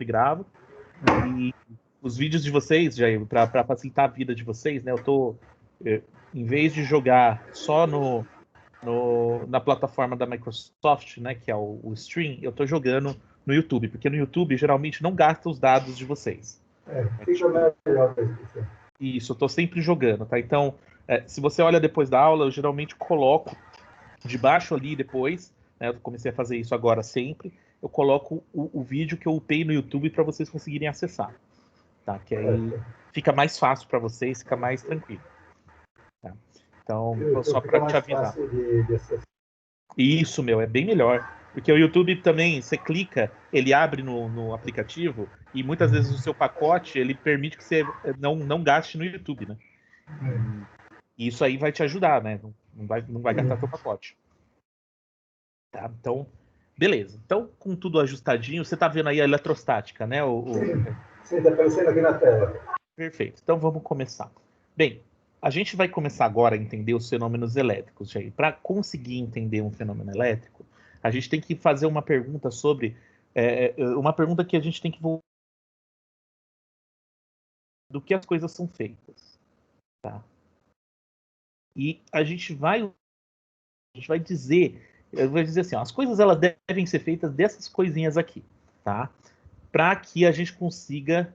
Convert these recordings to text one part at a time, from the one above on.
gravo. E os vídeos de vocês, Jair, para facilitar a vida de vocês, né? Em vez de jogar só na plataforma da Microsoft, né, que é o Stream, eu estou jogando no YouTube, porque no YouTube geralmente não gasta os dados de vocês. Fica melhor para isso. Isso, eu estou sempre jogando, tá? Então, se você olha depois da aula, eu geralmente coloco debaixo ali depois, né, eu comecei a fazer isso agora sempre, eu coloco o vídeo que eu upei no YouTube para vocês conseguirem acessar, tá? Que aí fica mais fácil para vocês, fica mais tranquilo. Tá? Então, só para te avisar. Isso, meu, é bem melhor. Porque o YouTube também, você clica, ele abre no aplicativo e muitas vezes o seu pacote, ele permite que você não gaste no YouTube, né? E isso aí vai te ajudar, né? Não vai gastar seu pacote. Tá? Então, beleza. Então, com tudo ajustadinho, você tá vendo aí a eletrostática, né? Sim, tá aparecendo aqui na tela. Perfeito. Então, vamos começar. Bem, a gente vai começar agora a entender os fenômenos elétricos, Jair. Para conseguir entender um fenômeno elétrico, a gente tem que fazer uma pergunta sobre... uma pergunta que a gente tem que voltar do que as coisas são feitas. Tá? E a gente vai dizer... Eu vou dizer assim, ó, as coisas elas devem ser feitas dessas coisinhas aqui, tá? Para que a gente consiga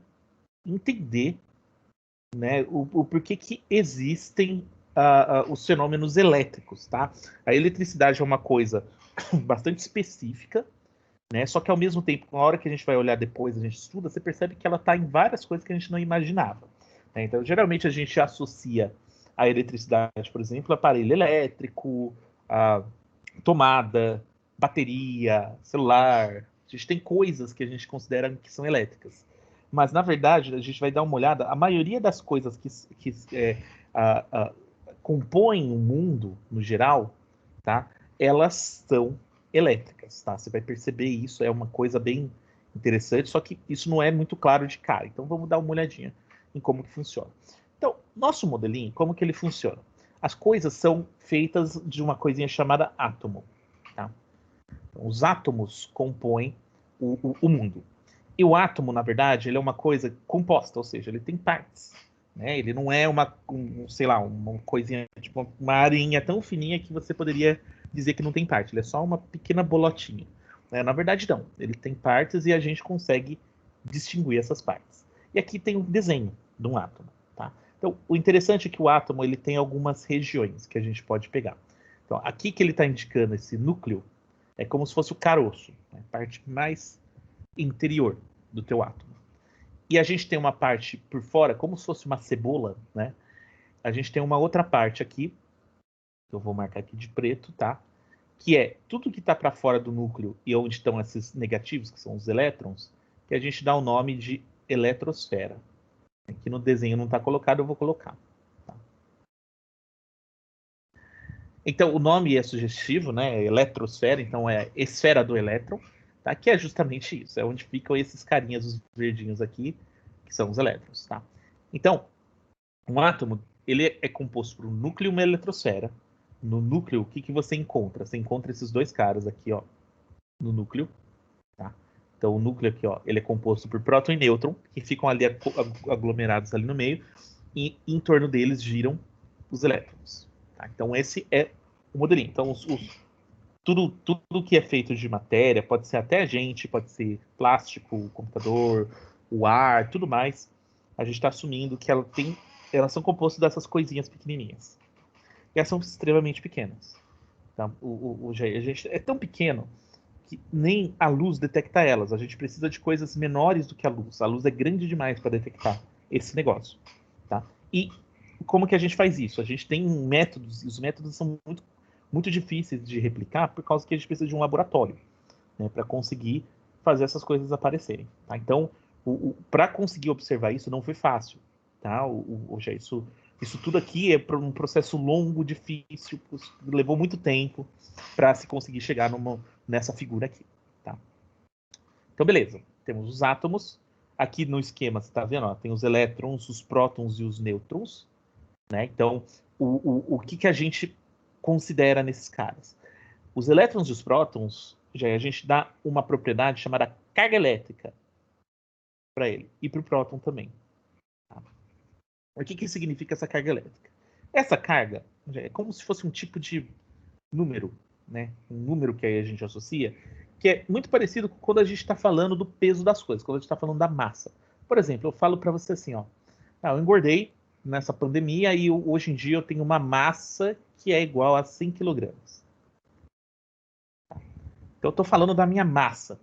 entender, né, o porquê que existem os fenômenos elétricos, tá? A eletricidade é uma coisa bastante específica, né? Só que ao mesmo tempo, na hora que a gente vai olhar depois, a gente estuda, você percebe que ela está em várias coisas que a gente não imaginava. Né? Então, geralmente a gente associa a eletricidade, por exemplo, a aparelho elétrico, a tomada, bateria, celular. A gente tem coisas que a gente considera que são elétricas. Mas, na verdade, a gente vai dar uma olhada, a maioria das coisas que compõem o mundo, no geral, tá? Elas são elétricas, tá? Você vai perceber isso, é uma coisa bem interessante, só que isso não é muito claro de cara. Então, vamos dar uma olhadinha em como que funciona. Então, nosso modelinho, como que ele funciona? As coisas são feitas de uma coisinha chamada átomo. Tá? Então, os átomos compõem o mundo. E o átomo, na verdade, ele é uma coisa composta, ou seja, ele tem partes. Né? Ele não é uma coisinha, tipo uma arinha tão fininha que você poderia dizer que não tem parte. Ele é só uma pequena bolotinha. Né? Na verdade, não. Ele tem partes e a gente consegue distinguir essas partes. E aqui tem um desenho de um átomo. Tá? Então, o interessante é que o átomo ele tem algumas regiões que a gente pode pegar. Então, aqui que ele está indicando esse núcleo é como se fosse o caroço, né? A parte mais interior do teu átomo. E a gente tem uma parte por fora, como se fosse uma cebola, né? A gente tem uma outra parte aqui, que eu vou marcar aqui de preto, tá? Que é tudo que está para fora do núcleo e onde estão esses negativos, que são os elétrons, que a gente dá o nome de eletrosfera. Aqui no desenho não está colocado, eu vou colocar. Tá? Então, o nome é sugestivo, né? Eletrosfera, então é esfera do elétron, tá? Que é justamente isso, é onde ficam esses carinhas, os verdinhos aqui, que são os elétrons, tá? Então, um átomo, ele é composto por um núcleo e uma eletrosfera. No núcleo, o que você encontra? Você encontra esses dois caras aqui, ó, no núcleo, tá? Então, o núcleo aqui, ó, ele é composto por próton e nêutron, que ficam ali aglomerados ali no meio, e em torno deles giram os elétrons. Tá? Então, esse é o modelinho. Então, tudo que é feito de matéria, pode ser até a gente, pode ser plástico, o computador, o ar, tudo mais, a gente está assumindo que elas são compostas dessas coisinhas pequenininhas. E elas são extremamente pequenas. Tá? A gente é tão pequeno que nem a luz detecta elas. A gente precisa de coisas menores do que a luz. A luz é grande demais para detectar esse negócio. Tá? E como que a gente faz isso? A gente tem métodos, e os métodos são muito, muito difíceis de replicar por causa que a gente precisa de um laboratório, né, para conseguir fazer essas coisas aparecerem. Tá? Então, para conseguir observar isso não foi fácil. Tá? Isso tudo aqui é um processo longo, difícil, levou muito tempo para se conseguir chegar nessa figura aqui. Tá? Então, beleza. Temos os átomos. Aqui no esquema, você está vendo? Ó, tem os elétrons, os prótons e os nêutrons. Né? Então, o que a gente considera nesses caras? Os elétrons e os prótons, já a gente dá uma propriedade chamada carga elétrica. para ele e para o próton também. Tá? O que significa essa carga elétrica? Essa carga é como se fosse um tipo de número, né? Um número que aí a gente associa, que é muito parecido com quando a gente está falando do peso das coisas, quando a gente está falando da massa. Por exemplo, eu falo para você assim, ó, eu engordei nessa pandemia e hoje em dia eu tenho uma massa que é igual a 100 quilogramas. Então eu estou falando da minha massa.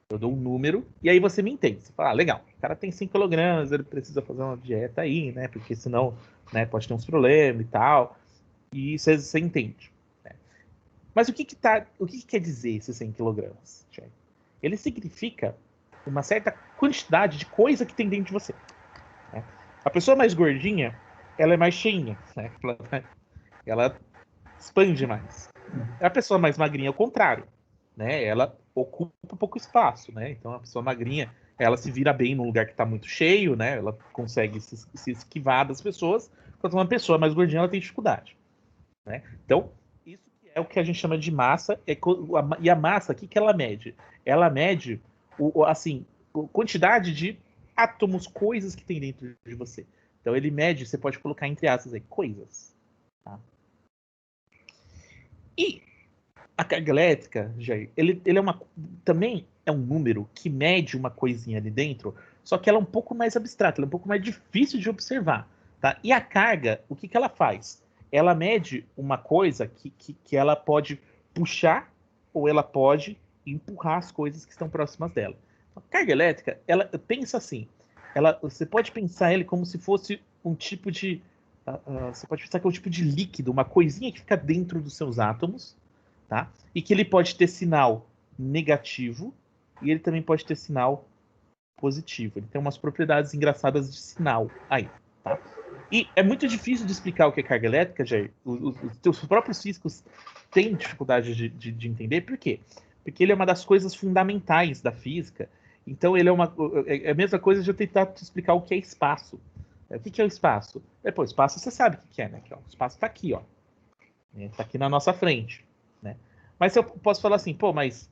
Eu dou um número e aí você me entende. Você fala, legal, o cara tem 100 quilogramas, ele precisa fazer uma dieta aí, né? Porque senão, né, pode ter uns problemas e tal. E você entende. Né? Mas o que quer dizer esses 100 quilogramas? Ele significa uma certa quantidade de coisa que tem dentro de você. Né? A pessoa mais gordinha, ela é mais cheinha. Né? Ela expande mais. A pessoa mais magrinha é o contrário. Né? Ela ocupa pouco espaço. Né? Então, a pessoa magrinha, ela se vira bem num lugar que está muito cheio, né? Ela consegue se esquivar das pessoas, enquanto uma pessoa mais gordinha, ela tem dificuldade. Né? Então, isso é o que a gente chama de massa. E a massa, o que ela mede? Ela mede a quantidade de átomos, coisas que tem dentro de você. Então, ele mede, você pode colocar entre aspas aí, coisas. Tá? E a carga elétrica, Jair, ele também é um número que mede uma coisinha ali dentro, só que ela é um pouco mais abstrata, ela é um pouco mais difícil de observar. Tá? E a carga, o que ela faz? Ela mede uma coisa que ela pode puxar ou ela pode empurrar as coisas que estão próximas dela. A carga elétrica, ela pensa assim, você pode pensar ele como se fosse um tipo de... você pode pensar que é um tipo de líquido, uma coisinha que fica dentro dos seus átomos, tá? E que ele pode ter sinal negativo e ele também pode ter sinal positivo. Ele tem umas propriedades engraçadas de sinal aí, tá? E é muito difícil de explicar o que é carga elétrica, Jair. Os próprios físicos têm dificuldade de entender. Por quê? Porque ele é uma das coisas fundamentais da física. Então, ele é a mesma coisa de eu tentar te explicar o que é espaço. O que é o espaço? O espaço você sabe o que é, né? O espaço está aqui, ó. Está aqui na nossa frente. Né? Mas eu posso falar assim, mas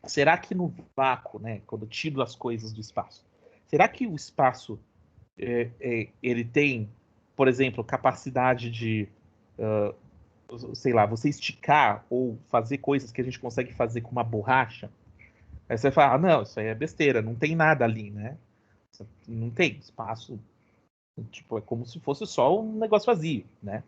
será que no vácuo, né, quando eu tiro as coisas do espaço, será que o espaço ele tem, por exemplo, capacidade de, sei lá, você esticar ou fazer coisas que a gente consegue fazer com uma borracha? Aí você fala, não, isso aí é besteira, não tem nada ali, né? Não tem espaço, tipo, é como se fosse só um negócio vazio, né?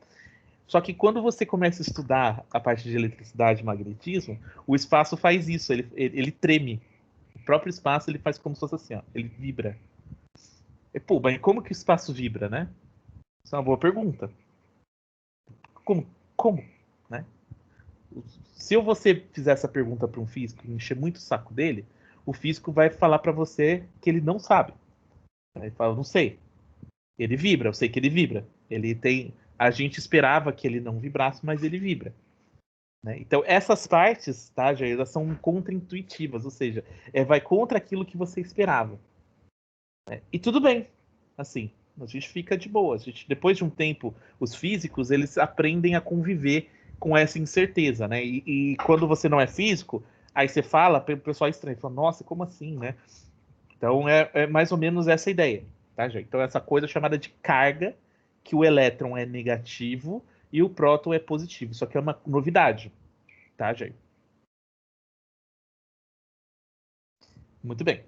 Só que quando você começa a estudar a parte de eletricidade e magnetismo, o espaço faz isso, ele treme. O próprio espaço ele faz como se fosse assim, ó, ele vibra. Mas como que o espaço vibra, né? Isso é uma boa pergunta. Como? Né? Se você fizer essa pergunta para um físico e encher muito o saco dele, o físico vai falar para você que ele não sabe. Ele fala, não sei. Ele vibra, eu sei que ele vibra. Ele tem... A gente esperava que ele não vibrasse, mas ele vibra. Né? Então, essas partes, tá, Jair, elas são contra-intuitivas, ou seja, vai contra aquilo que você esperava. Né? E tudo bem, assim, a gente fica de boa. Depois de um tempo, os físicos, eles aprendem a conviver com essa incerteza, né? E quando você não é físico, aí você fala, o pessoal estranha, fala, nossa, como assim, né? Então, é mais ou menos essa ideia, tá, Jair? Então, essa coisa chamada de carga, que o elétron é negativo e o próton é positivo. Isso aqui é uma novidade, tá, Jair? Muito bem.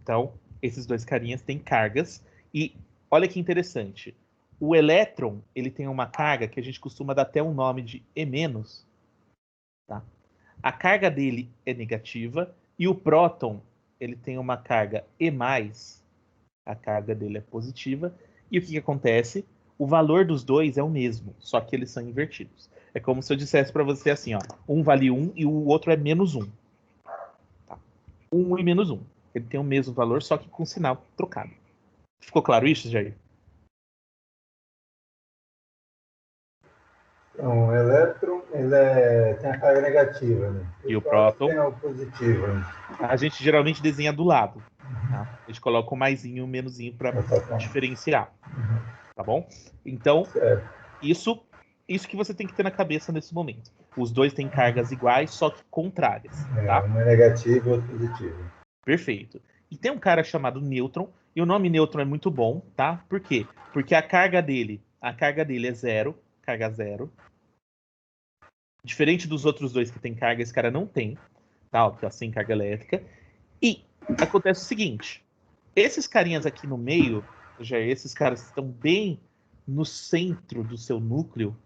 Então, esses dois carinhas têm cargas e olha que interessante. O elétron, ele tem uma carga que a gente costuma dar até um nome de E-, tá? A carga dele é negativa e o próton, ele tem uma carga E+, a carga dele é positiva. E o que acontece? O valor dos dois é o mesmo, só que eles são invertidos. É como se eu dissesse para você assim, ó, um vale 1 e o outro é -1. Tá? 1 e -1. Ele tem o mesmo valor, só que com sinal trocado. Ficou claro isso, Jair? Então, o elétron tem a carga negativa, né? E o próton? Tem o positivo, né? A gente geralmente desenha do lado. Tá? A gente coloca o maisinho e o menusinho para diferenciar. Tá bom? Então, isso que você tem que ter na cabeça nesse momento. Os dois têm cargas iguais, só que contrárias. Tá? Um é negativo e outro positivo. Perfeito. E tem um cara chamado nêutron, e o nome nêutron é muito bom, tá? Por quê? Porque a carga dele é zero, carga zero. Diferente dos outros dois que tem carga, esse cara não tem, tá? Ó, sem carga elétrica. E acontece o seguinte, esses carinhas aqui no meio, já esses caras que estão bem no centro do seu núcleo,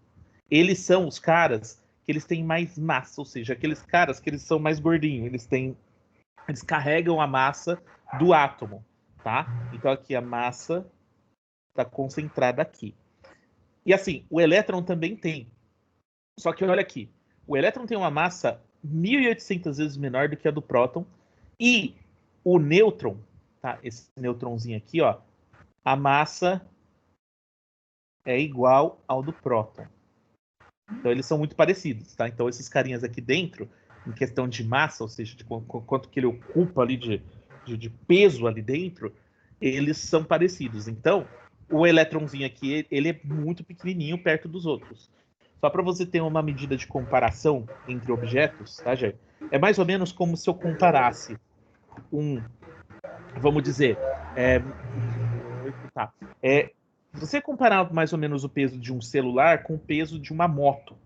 eles são os caras que eles têm mais massa, ou seja, aqueles caras que eles são mais gordinhos, eles carregam a massa do átomo, tá? Então aqui a massa está concentrada aqui. E assim, o elétron também tem. Só que olha aqui, o elétron tem uma massa 1.800 vezes menor do que a do próton, e o nêutron, tá? Esse nêutronzinho aqui, ó, a massa é igual ao do próton. Então eles são muito parecidos, tá? Então esses carinhas aqui dentro, em questão de massa, ou seja, de quanto que ele ocupa ali de peso ali dentro, eles são parecidos. Então, o elétronzinho aqui, ele é muito pequenininho perto dos outros. Só para você ter uma medida de comparação entre objetos, tá, Jair? É mais ou menos como se eu comparasse vamos dizer, você comparar mais ou menos o peso de um celular com o peso de uma moto.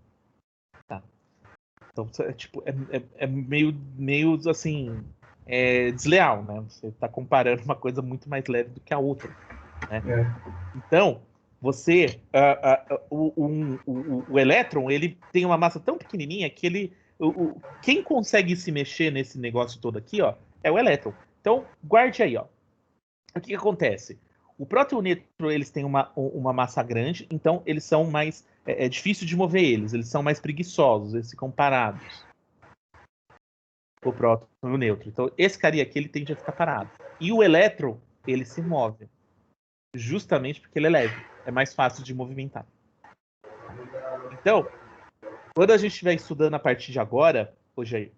Tá? Então, tipo, é meio assim, desleal, né? Você está comparando uma coisa muito mais leve do que a outra. Né? Então, você, o elétron, ele tem uma massa tão pequenininha que quem consegue se mexer nesse negócio todo aqui, ó, é o elétron. Então, guarde aí, ó. O que acontece? O próton e o nêutron, eles têm uma massa grande, então eles são mais... É difícil de mover eles são mais preguiçosos, eles ficam parados. O próton e o nêutron. Então, esse carinha aqui, ele tende a ficar parado. E o elétron, ele se move. Justamente porque ele é leve. É mais fácil de movimentar. Então, quando a gente estiver estudando a partir de agora, hoje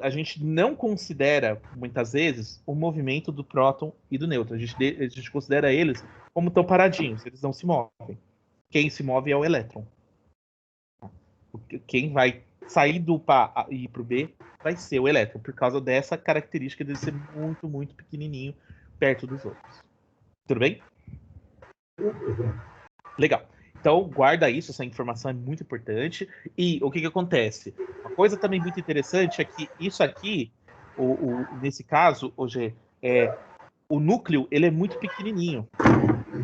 a gente não considera, muitas vezes, o movimento do próton e do nêutron. A gente considera eles como estão paradinhos, eles não se movem. Quem se move é o elétron. Quem vai sair do A e ir para o B vai ser o elétron, por causa dessa característica de ser muito, muito pequenininho perto dos outros. Tudo bem? Legal. Então, guarda isso, essa informação é muito importante. E o que acontece? Uma coisa também muito interessante é que isso aqui, nesse caso, hoje, o núcleo ele é muito pequenininho.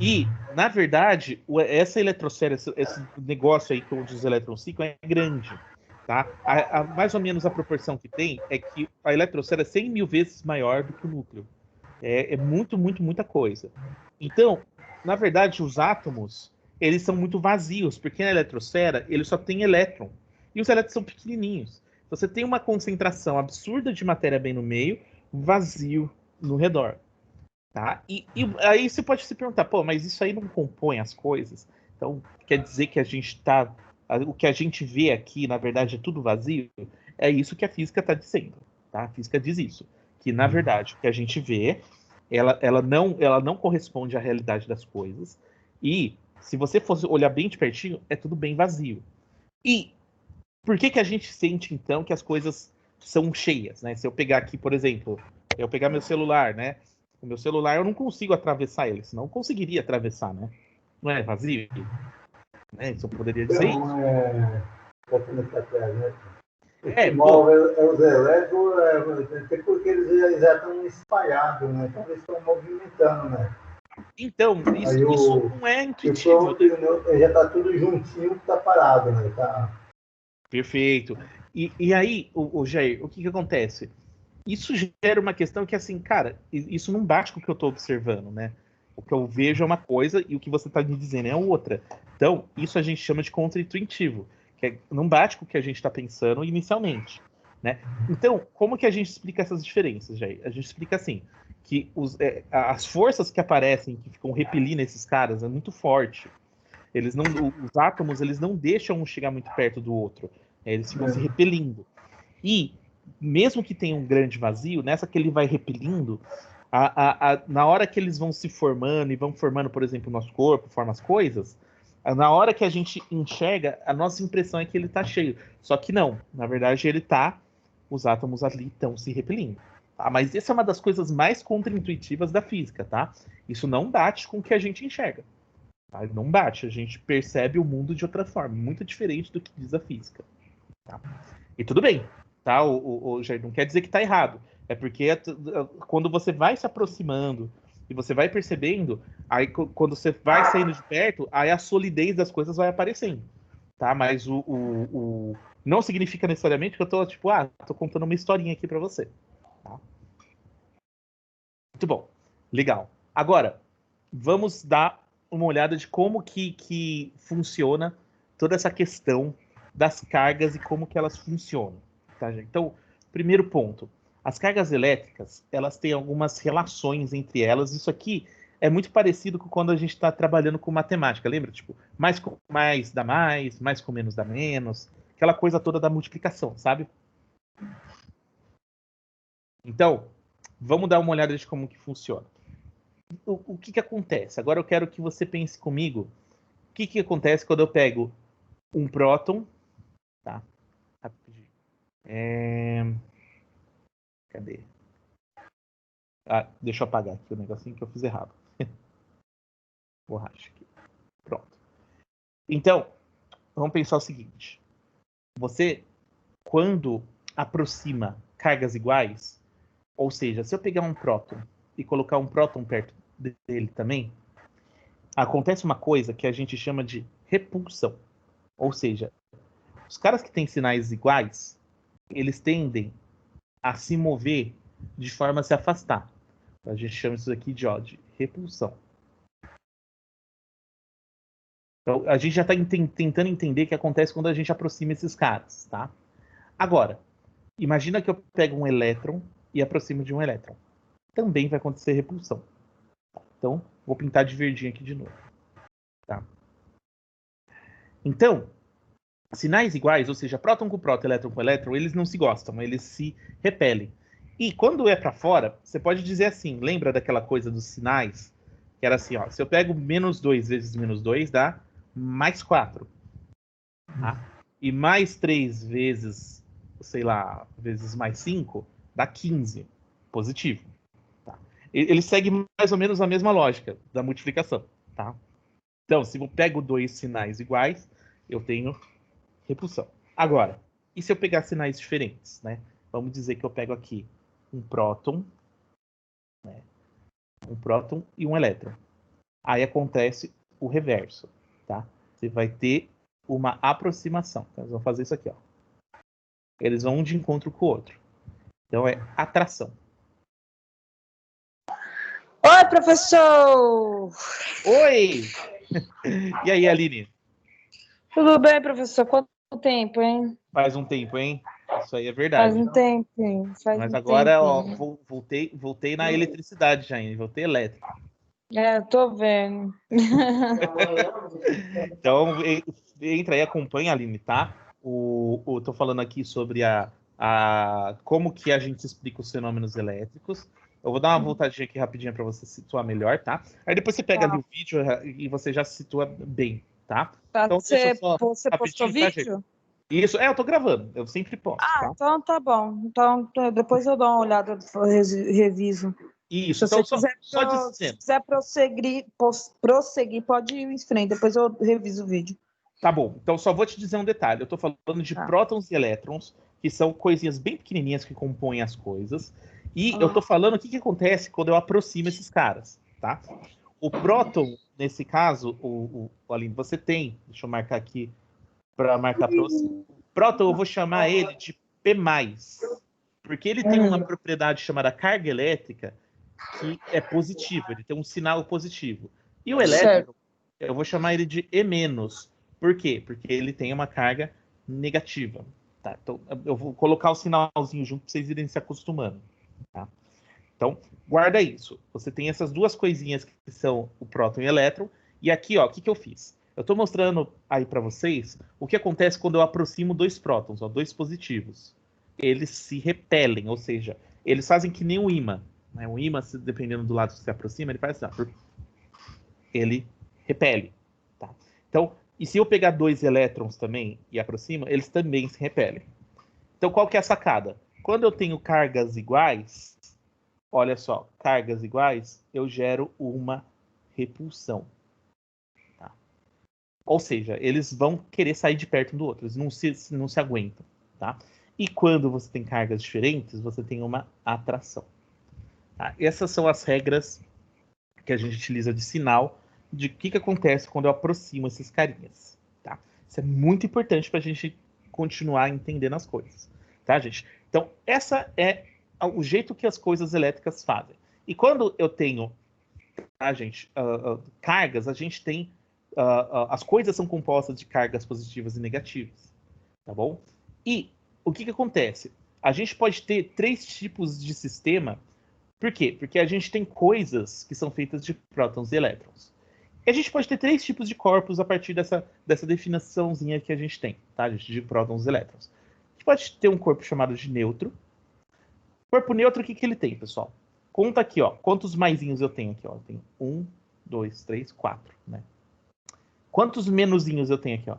E, na verdade, essa eletrosfera, esse negócio aí que é os elétrons ficam é grande. Tá? Mais ou menos a proporção que tem é que a eletrosfera é 100 mil vezes maior do que o núcleo. É muito, muito, muita coisa. Então, na verdade, os átomos, eles são muito vazios, porque na eletrosfera, ele só tem elétron. E os elétrons são pequenininhos. Então, você tem uma concentração absurda de matéria bem no meio, vazio no redor. Tá? E aí você pode se perguntar, pô, mas isso aí não compõe as coisas? Então, quer dizer que o que a gente vê aqui, na verdade, é tudo vazio? É isso que a física está dizendo. Tá? A física diz isso. Que, na verdade, o que a gente vê, ela não corresponde à realidade das coisas. E, se você fosse olhar bem de pertinho, é tudo bem vazio. E por que a gente sente, então, que as coisas são cheias? Né? Se eu pegar aqui, por exemplo, eu pegar meu celular, né? O meu celular, eu não consigo atravessar ele, senão eu conseguiria atravessar, né? Não é vazio? Né? Isso eu poderia dizer isso. O que move os elétrons, até porque eles já estão espalhados, né? Então eles estão movimentando, né? Então, isso não é intuitivo. Já está tudo juntinho, está parado, né? Tá... Perfeito. E aí, Jair, o que acontece? Isso gera uma questão que, assim, cara, isso não bate com o que eu estou observando, né? O que eu vejo é uma coisa e o que você está me dizendo é outra. Então, isso a gente chama de contra-intuitivo, que não bate com o que a gente está pensando inicialmente, né? Então, como que a gente explica essas diferenças, Jair? A gente explica assim, que as forças que aparecem, que ficam repelindo esses caras, é muito forte. Os átomos, eles não deixam um chegar muito perto do outro. Eles ficam se repelindo. E mesmo que tenha um grande vazio, nessa que ele vai repelindo, na hora que eles vão se formando e vão formando, por exemplo, o nosso corpo, forma as coisas, na hora que a gente enxerga, a nossa impressão é que ele está cheio. Só que não, na verdade os átomos ali estão se repelindo. Tá? Mas essa é uma das coisas mais contraintuitivas da física, tá? Isso não bate com o que a gente enxerga. Tá? Não bate, a gente percebe o mundo de outra forma, muito diferente do que diz a física. Tá? E tudo bem, tá? O Jair, não quer dizer que está errado. É porque quando você vai se aproximando e você vai percebendo, aí quando você vai saindo de perto, aí a solidez das coisas vai aparecendo. Tá? Mas não significa necessariamente que eu tô, tipo, tô contando uma historinha aqui para você. Tá? Muito bom. Legal. Agora, vamos dar uma olhada de como que funciona toda essa questão das cargas e como que elas funcionam. Tá, gente? Então, primeiro ponto. As cargas elétricas, elas têm algumas relações entre elas. Isso aqui é muito parecido com quando a gente está trabalhando com matemática. Lembra? Tipo, mais com mais dá mais com menos dá menos. Aquela coisa toda da multiplicação, sabe? Então, vamos dar uma olhada de como que funciona. O que acontece? Agora eu quero que você pense comigo. O que acontece quando eu pego um próton, tá? Rapidinho. Cadê? Deixa eu apagar aqui o negocinho que eu fiz errado. Borracha aqui. Pronto. Então, vamos pensar o seguinte. Você, quando aproxima cargas iguais, ou seja, se eu pegar um próton e colocar um próton perto dele também, acontece uma coisa que a gente chama de repulsão. Ou seja, os caras que têm sinais iguais, eles tendem a se mover de forma a se afastar. A gente chama isso aqui de repulsão. Então, a gente já está tentando entender o que acontece quando a gente aproxima esses caras, tá? Agora, imagina que eu pego um elétron e aproximo de um elétron. Também vai acontecer repulsão. Então, vou pintar de verdinho aqui de novo. Tá? Então, sinais iguais, ou seja, próton com próton, elétron com elétron, eles não se gostam, eles se repelem. E quando é para fora, você pode dizer assim, lembra daquela coisa dos sinais? Que era assim, ó, se eu pego menos 2 vezes menos 2, dá mais 4. Tá? E mais 3 vezes, sei lá, vezes mais 5, dá 15. Positivo. Tá? Ele segue mais ou menos a mesma lógica da multiplicação. Tá? Então, se eu pego dois sinais iguais, eu tenho repulsão. Agora, e se eu pegar sinais diferentes? Né? Vamos dizer que eu pego aqui um próton, né? Um próton e um elétron. Aí acontece o reverso. Tá? Você vai ter uma aproximação. Então, eles vão fazer isso aqui. Ó. Eles vão um de encontro com o outro. Então, é atração. Oi, professor! Oi! E aí, Aline? Tudo bem, professor? Quanto tempo, hein? Faz um tempo, hein? Isso aí é Faz verdade. um tempinho. Mas agora, ó, voltei na eletricidade já, hein? Voltei elétrico. Tô vendo. Então, entra aí, acompanha, Aline, tá? Tô falando aqui sobre como que a gente explica os fenômenos elétricos. Eu vou dar uma voltadinha aqui rapidinho para você situar melhor, tá? Aí depois você pega ali o vídeo e você já se situa bem, tá? Então, deixa eu só Você postou rapidinho, tá, gente? vídeo? Isso, eu tô gravando, eu sempre posto, tá? Então tá bom. Então depois eu dou uma olhada, reviso. Isso, Se então você só se dizendo. quiser prosseguir, pode ir em frente. Depois eu reviso o vídeo. Tá bom, então só vou te dizer um detalhe. Eu tô falando de prótons e elétrons, que são coisinhas bem pequenininhas que compõem as coisas. E eu tô falando o que acontece quando eu aproximo esses caras, tá? O próton, nesse caso, Aline, você tem, deixa eu marcar aqui para marcar para você. Próton, eu vou chamar ele de P+, porque ele tem uma propriedade chamada carga elétrica que é positiva, ele tem um sinal positivo. E o elétron, eu vou chamar ele de E-. Por quê? Porque ele tem uma carga negativa. Tá? Então, eu vou colocar o sinalzinho junto para vocês irem se acostumando. Tá? Então, guarda isso. Você tem essas duas coisinhas que são o próton e o elétron. E aqui, ó, o que eu fiz? Eu estou mostrando aí para vocês o que acontece quando eu aproximo dois prótons, ó, dois positivos. Eles se repelem, ou seja, eles fazem que nem um ímã. Né? O ímã, dependendo do lado que você aproxima, ele faz assim, ó, ele repele. Tá? Então, e se eu pegar dois elétrons também e aproximo, eles também se repelem. Então, qual que é a sacada? Quando eu tenho cargas iguais, olha só, cargas iguais, eu gero uma repulsão. Tá? Ou seja, eles vão querer sair de perto um do outro, eles não se aguentam. Tá? E quando você tem cargas diferentes, você tem uma atração. Tá? Essas são as regras que a gente utiliza de sinal de o que acontece quando eu aproximo esses carinhas. Tá? Isso é muito importante para a gente continuar entendendo as coisas. Tá, gente? Então, essa é o jeito que as coisas elétricas fazem. E quando eu tenho, tá, gente, cargas, a gente tem... as coisas são compostas de cargas positivas e negativas. Tá bom? E o que acontece? A gente pode ter 3 tipos de sistema. Por quê? Porque a gente tem coisas que são feitas de prótons e elétrons. E a gente pode ter 3 tipos de corpos a partir dessa definiçãozinha que a gente tem, tá, gente? De prótons e elétrons. A gente pode ter um corpo chamado de neutro. Corpo neutro, o que ele tem, pessoal? Conta aqui, ó. Quantos maisinhos eu tenho aqui, ó? Eu tenho 1, 2, 3, 4, né? Quantos menusinhos eu tenho aqui, ó?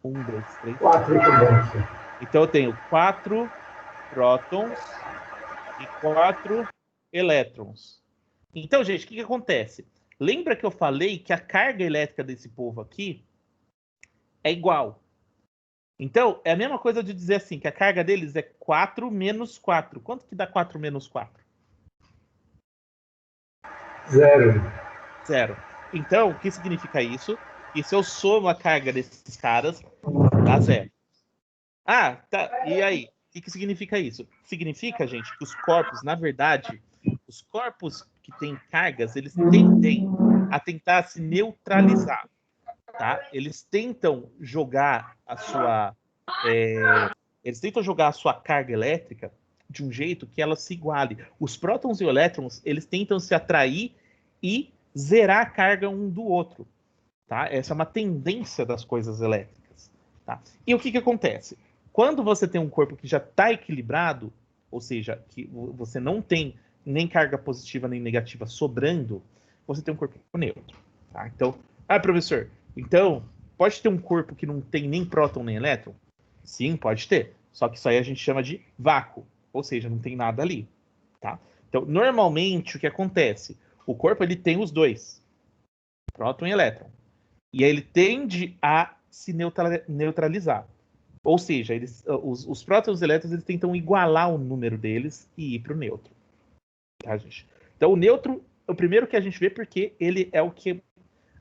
1, 2, 3, 4 também. Então eu tenho 4 prótons e 4 elétrons. Então, gente, o que acontece? Lembra que eu falei que a carga elétrica desse povo aqui é igual. Então, é a mesma coisa de dizer assim, que a carga deles é 4 menos 4. Quanto que dá 4 menos 4? 0. 0. Então, o que significa isso? E se eu somo a carga desses caras, dá 0. Ah, tá. E aí? O que significa isso? Significa, gente, que os corpos, na verdade, os corpos que têm cargas, eles tendem a tentar se neutralizar, tá? Eles tentam jogar a sua... eles tentam jogar a sua carga elétrica de um jeito que ela se iguale. Os prótons e elétrons, eles tentam se atrair e zerar a carga um do outro, tá? Essa é uma tendência das coisas elétricas, tá? E o que acontece? Quando você tem um corpo que já está equilibrado, ou seja, que você não tem nem carga positiva nem negativa sobrando, você tem um corpo neutro, tá? Então, professor, então pode ter um corpo que não tem nem próton nem elétron? Sim, pode ter. Só que isso aí a gente chama de vácuo, ou seja, não tem nada ali, tá? Então, normalmente, o que acontece? O corpo, ele tem os dois, próton e elétron. E aí ele tende a se neutralizar. Ou seja, os prótons e elétrons, eles tentam igualar o número deles e ir para o neutro. Tá, gente? Então, o neutro é o primeiro que a gente vê porque ele é o que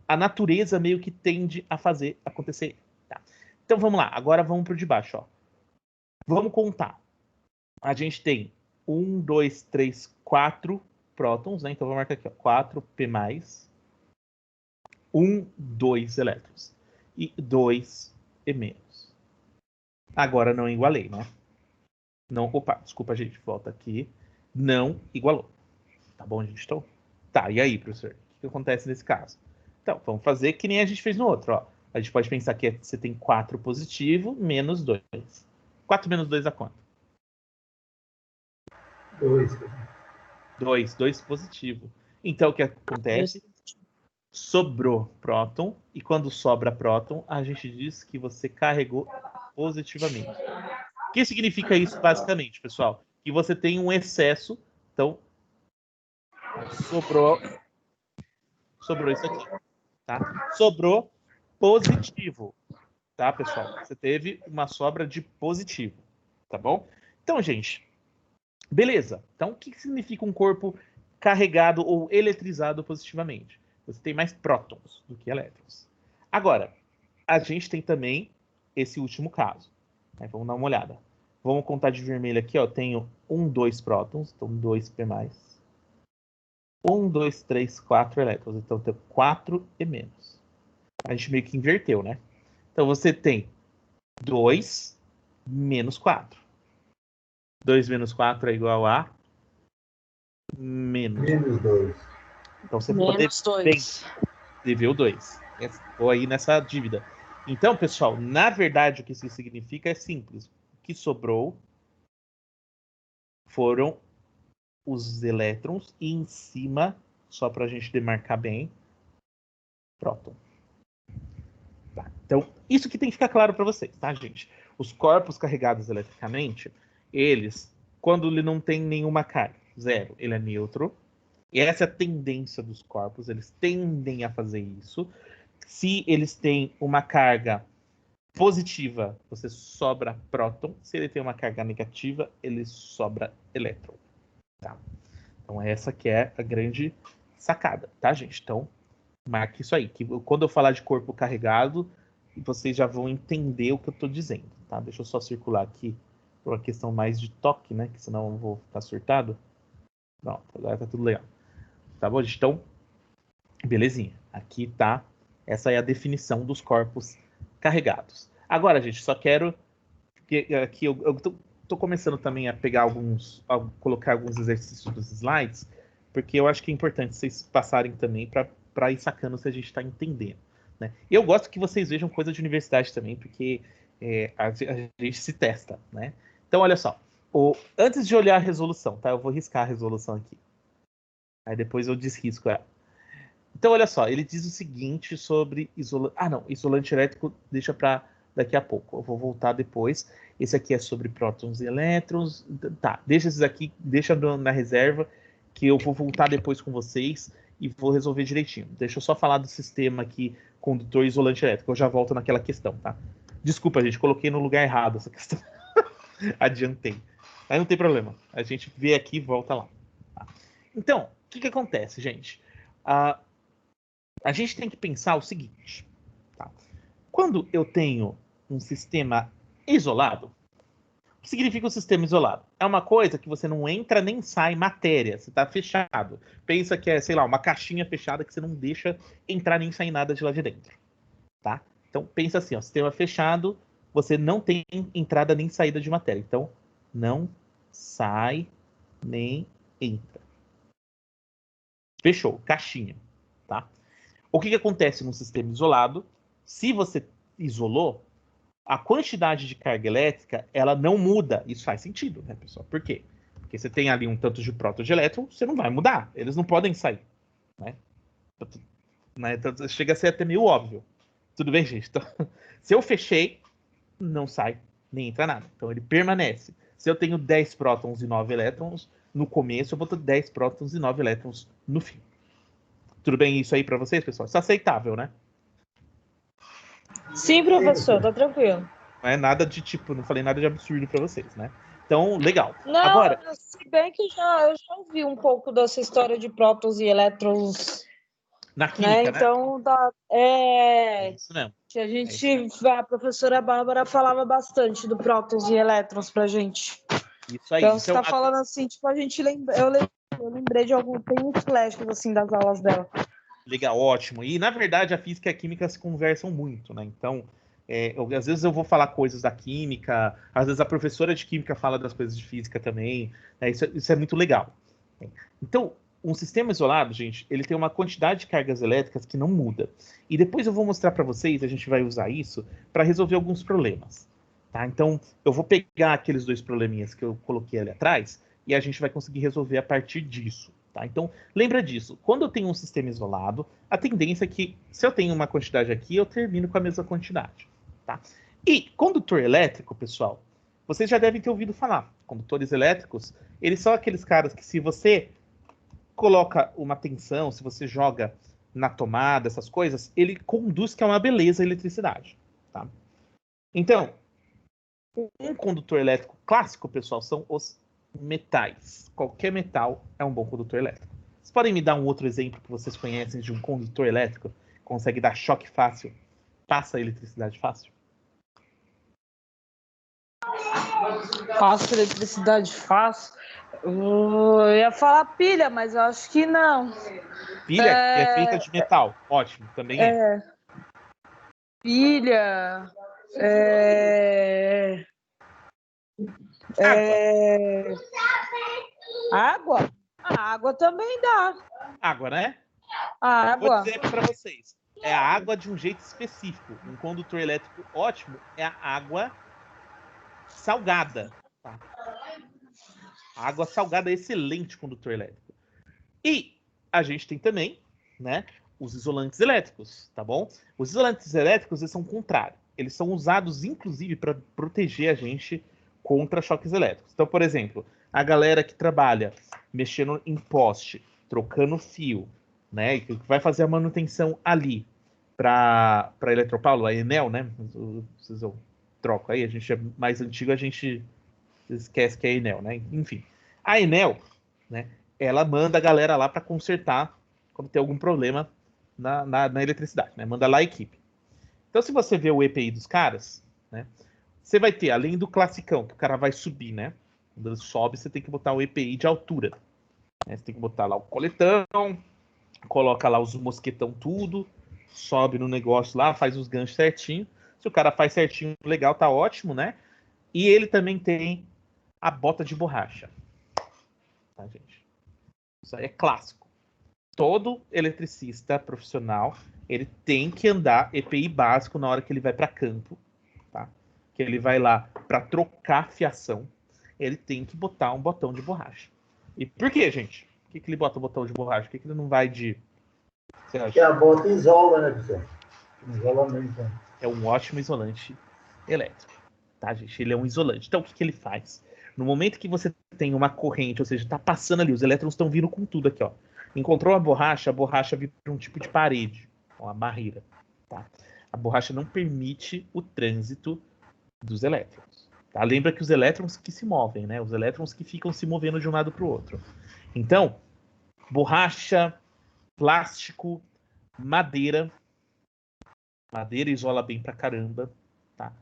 a natureza meio que tende a fazer acontecer. Tá? Então, vamos lá. Agora vamos para o de baixo. Ó. Vamos contar. A gente tem 1, 2, 3, 4 prótons, né? Então, vou marcar aqui, ó, 4P+, 1, 2 elétrons. E 2 E-. Agora não igualei, né? Não, opa, desculpa, gente, volta aqui. Não igualou. Tá bom, gente? Então, tá, e aí, professor? O que acontece nesse caso? Então, vamos fazer que nem a gente fez no outro, ó. A gente pode pensar que você tem 4 positivo menos 2. 4 menos 2 dá quanto? 2. 2 positivo. Então, o que acontece? Sobrou próton, e quando sobra próton, a gente diz que você carregou positivamente. O que significa isso, basicamente, pessoal? Que você tem um excesso, então sobrou isso aqui, tá? Sobrou positivo, tá, pessoal? Você teve uma sobra de positivo, tá bom? Então, gente, beleza. Então, o que significa um corpo carregado ou eletrizado positivamente? Você tem mais prótons do que elétrons. Agora, a gente tem também esse último caso. Né? Vamos dar uma olhada. Vamos contar de vermelho aqui, ó. Tenho 1, 2 prótons, então 2P+. 1, 2, 3, 4 elétrons, então eu tenho 4E-. A gente meio que inverteu, né? Então você tem 2 menos 4. 2 menos 4 é igual a menos 2. Então você pode dever o 2. Estou aí nessa dívida. Então, pessoal, na verdade, o que isso significa é simples. O que sobrou foram os elétrons e em cima, só para a gente demarcar bem, próton. Tá. Então, isso que tem que ficar claro para vocês, tá, gente? Os corpos carregados eletricamente, eles, quando ele não tem nenhuma carga, zero, ele é neutro. E essa é a tendência dos corpos, eles tendem a fazer isso. Se eles têm uma carga positiva, você sobra próton. Se ele tem uma carga negativa, ele sobra elétron. Tá? Então essa que é a grande sacada, tá, gente? Então, marque isso aí. Que quando eu falar de corpo carregado, vocês já vão entender o que eu estou dizendo, tá? Deixa eu só circular aqui por uma questão mais de toque, né? Que senão eu vou ficar surtado. Não, agora tá tudo legal. Tá bom, gente? Então, belezinha. Aqui tá. Essa é a definição dos corpos carregados. Agora, gente, só quero... Porque aqui eu tô começando também a pegar colocar alguns exercícios dos slides, porque eu acho que é importante vocês passarem também para ir sacando se a gente está entendendo. Né? Eu gosto que vocês vejam coisa de universidade também, porque a gente se testa. Né? Então, olha só. Antes de olhar a resolução, tá? Eu vou riscar a resolução aqui. Aí depois eu desrisco ela. Então, olha só. Ele diz o seguinte sobre isolante... Ah, não. Isolante elétrico deixa para daqui a pouco. Eu vou voltar depois. Esse aqui é sobre prótons e elétrons. Tá. Deixa esses aqui. Deixa na reserva, que eu vou voltar depois com vocês e vou resolver direitinho. Deixa eu só falar do sistema aqui, condutor e isolante elétrico. Eu já volto naquela questão, tá? Desculpa, gente. Coloquei no lugar errado essa questão. Adiantei. Aí não tem problema. A gente vê aqui e volta lá. Tá? Então, o que acontece, gente? A gente tem que pensar o seguinte. Tá? Quando eu tenho um sistema isolado, o que significa um sistema isolado? É uma coisa que você não entra nem sai matéria, você está fechado. Pensa que é, sei lá, uma caixinha fechada que você não deixa entrar nem sair nada de lá de dentro. Tá? Então, pensa assim, ó, sistema fechado, você não tem entrada nem saída de matéria. Então, não sai nem entra. Fechou, caixinha. Tá? O que acontece num sistema isolado? Se você isolou, a quantidade de carga elétrica, ela não muda. Isso faz sentido, né, pessoal? Por quê? Porque você tem ali um tanto de próton de elétron, você não vai mudar. Eles não podem sair. Né? Então, chega a ser até meio óbvio. Tudo bem, gente? Então, se eu fechei, não sai, nem entra nada. Então, ele permanece. Se eu tenho 10 prótons e 9 elétrons, no começo eu vou ter 10 prótons e 9 elétrons no fim. Tudo bem isso aí para vocês, pessoal? Isso é aceitável, né? Sim, professor, tá tranquilo. Não é nada de tipo, não falei nada de absurdo para vocês, né? Então, legal. Não, agora, se bem que eu já ouvi um pouco dessa história de prótons e elétrons, na química, né? Então, É isso mesmo. Que a gente, a professora Bárbara falava bastante do prótons e elétrons pra gente. Isso aí. Então, você tá falando assim, tipo, a gente lembra, eu lembrei de tem uns flashes assim das aulas dela. Legal, ótimo. E, na verdade, a física e a química se conversam muito, né? Então, às vezes eu vou falar coisas da química, às vezes a professora de química fala das coisas de física também. Né? Isso é muito legal. Então, um sistema isolado, gente, ele tem uma quantidade de cargas elétricas que não muda. E depois eu vou mostrar para vocês, a gente vai usar isso para resolver alguns problemas. Tá? Então, eu vou pegar aqueles 2 probleminhas que eu coloquei ali atrás e a gente vai conseguir resolver a partir disso. Tá? Então, lembra disso. Quando eu tenho um sistema isolado, a tendência é que, se eu tenho uma quantidade aqui, eu termino com a mesma quantidade. Tá? E condutor elétrico, pessoal, vocês já devem ter ouvido falar. Condutores elétricos, eles são aqueles caras que, se você coloca uma tensão, se você joga na tomada, essas coisas, ele conduz, que é uma beleza, a eletricidade. Tá? Então, um condutor elétrico clássico, pessoal, são os metais. Qualquer metal é um bom condutor elétrico. Vocês podem me dar um outro exemplo que vocês conhecem de um condutor elétrico que consegue dar choque fácil, passa a eletricidade fácil? Passa eletricidade fácil? Eu ia falar pilha, mas eu acho que não. Pilha, que é feita de metal. Ótimo, também é. Pilha. Água? A água também dá. Água, né? A água. Vou dizer para vocês. É a água de um jeito específico. Um condutor elétrico ótimo é a água salgada. Tá? A água salgada é excelente condutor elétrico. E a gente tem também, né, os isolantes elétricos, tá bom? Os isolantes elétricos, eles são o contrário. Eles são usados, inclusive, para proteger a gente contra choques elétricos. Então, por exemplo, a galera que trabalha mexendo em poste, trocando fio, né, que vai fazer a manutenção ali para Eletropaulo, a Enel, né? Vocês trocam aí, a gente é mais antigo, a gente esquece que é a Enel, né? Enfim, a Enel, né, ela manda a galera lá para consertar quando tem algum problema na eletricidade, né? Manda lá a equipe. Então, se você vê o EPI dos caras, né, você vai ter, além do classicão, que o cara vai subir, né? Quando ele sobe, você tem que botar o EPI de altura. Né? Você tem que botar lá o coletão, coloca lá os mosquetão tudo, sobe no negócio lá, faz os ganchos certinho. Se o cara faz certinho, legal, tá ótimo, né? E ele também tem a bota de borracha. Tá, gente? Isso aí é clássico. Todo eletricista profissional, ele tem que andar EPI básico na hora que ele vai para campo, tá? Que ele vai lá para trocar fiação, ele tem que botar um botão de borracha. E por quê, gente? Por que ele bota o botão de borracha? Por que ele não vai de... Porque a bota isola, né, pessoal? Isolamento. Né? É um ótimo isolante elétrico, tá, gente? Ele é um isolante. Então, o que ele faz? No momento que você tem uma corrente, ou seja, tá passando ali, os elétrons estão vindo com tudo aqui, ó. Encontrou a borracha vira um tipo de parede, uma barreira, tá? A borracha não permite o trânsito dos elétrons, tá? Lembra que os elétrons que se movem, né? Os elétrons que ficam se movendo de um lado para o outro. Então, borracha, plástico, madeira isola bem pra caramba, tá?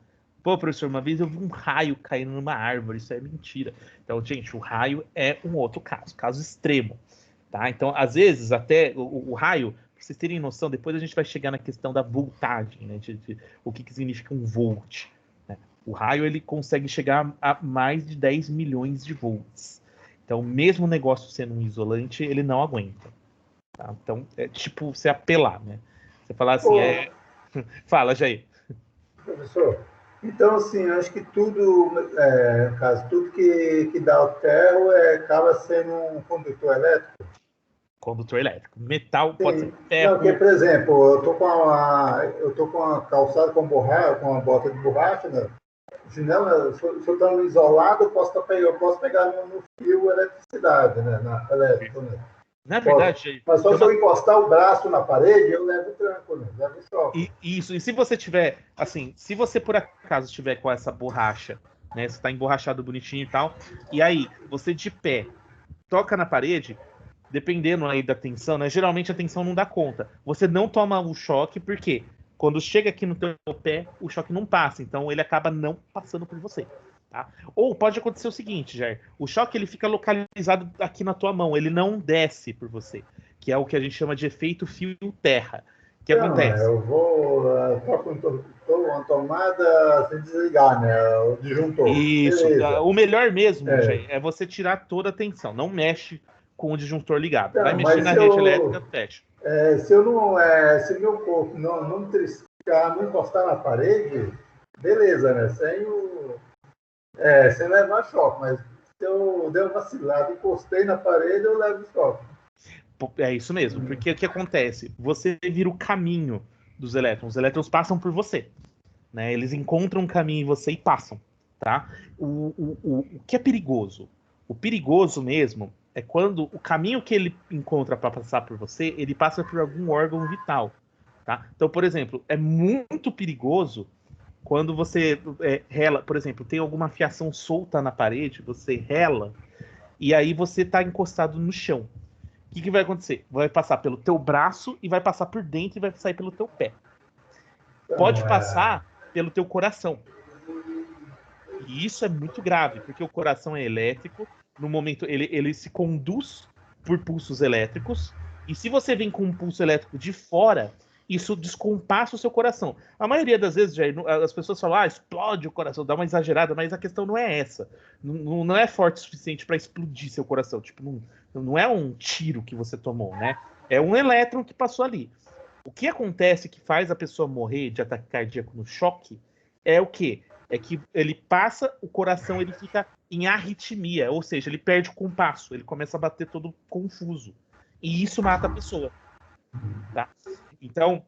Pô, professor, uma vez eu vi um raio caindo numa árvore, isso é mentira. Então, gente, o raio é um outro caso extremo, tá? Então, às vezes, até o raio, pra vocês terem noção, depois a gente vai chegar na questão da voltagem, né? De o que significa um volt, né? O raio, ele consegue chegar a mais de 10 milhões de volts. Então, mesmo o negócio sendo um isolante, ele não aguenta, tá? Então, é tipo você apelar, né? Você falar assim, Fala, Jair. Professor, então, assim, eu acho que tudo, no caso, tudo que dá o ferro acaba sendo um condutor elétrico. Condutor elétrico. Metal Sim. pode ser ferro. Não, porque, por exemplo, eu tô com uma calçada com borracha, com uma bota de borracha, né? Senão, se eu estou isolado, eu posso pegar no fio eletricidade, né? Na elétrica, né? Na verdade, mas só se eu encostar o braço na parede, eu levo o tranco, né? Levo o choque. Isso. E se você tiver, assim, se você por acaso tiver com essa borracha, né? Você está emborrachado bonitinho e tal, e aí você de pé toca na parede, dependendo aí da tensão, né? Geralmente a tensão não dá conta. Você não toma o choque, porque quando chega aqui no teu pé, o choque não passa, então ele acaba não passando por você. Tá? Ou pode acontecer o seguinte, Jair, o choque ele fica localizado aqui na tua mão, ele não desce por você, que é o que a gente chama de efeito fio-terra. O que acontece? Eu vou uma tomada sem desligar, né? O disjuntor. Isso. Beleza. O melhor mesmo, Jair, é você tirar toda a tensão, não mexe com o disjuntor ligado. Vai mexer na rede elétrica, fecha. Se meu corpo não triscar, não encostar na parede, beleza, né? Sem levar choque, mas se eu der uma vacilada, encostei na parede, eu levo choque. É isso mesmo, porque o que acontece? Você vira o caminho dos elétrons, os elétrons passam por você, né? Eles encontram um caminho em você e passam, tá? O que é perigoso? O perigoso mesmo é quando o caminho que ele encontra para passar por você, ele passa por algum órgão vital, tá? Então, por exemplo, é muito perigoso quando você rela, por exemplo, tem alguma fiação solta na parede, você rela, e aí você está encostado no chão. O que vai acontecer? Vai passar pelo teu braço e vai passar por dentro e vai sair pelo teu pé. Pode passar pelo teu coração. E isso é muito grave, porque o coração é elétrico, no momento ele se conduz por pulsos elétricos, e se você vem com um pulso elétrico de fora, isso descompassa o seu coração. A maioria das vezes, Jair, as pessoas falam, explode o coração, dá uma exagerada, mas a questão não é essa. Não é forte o suficiente para explodir seu coração. Tipo, não é um tiro que você tomou, né? É um elétron que passou ali. O que acontece que faz a pessoa morrer de ataque cardíaco no choque é o quê? É que ele passa, o coração ele fica em arritmia, ou seja, ele perde o compasso, ele começa a bater todo confuso. E isso mata a pessoa. Tá? Então,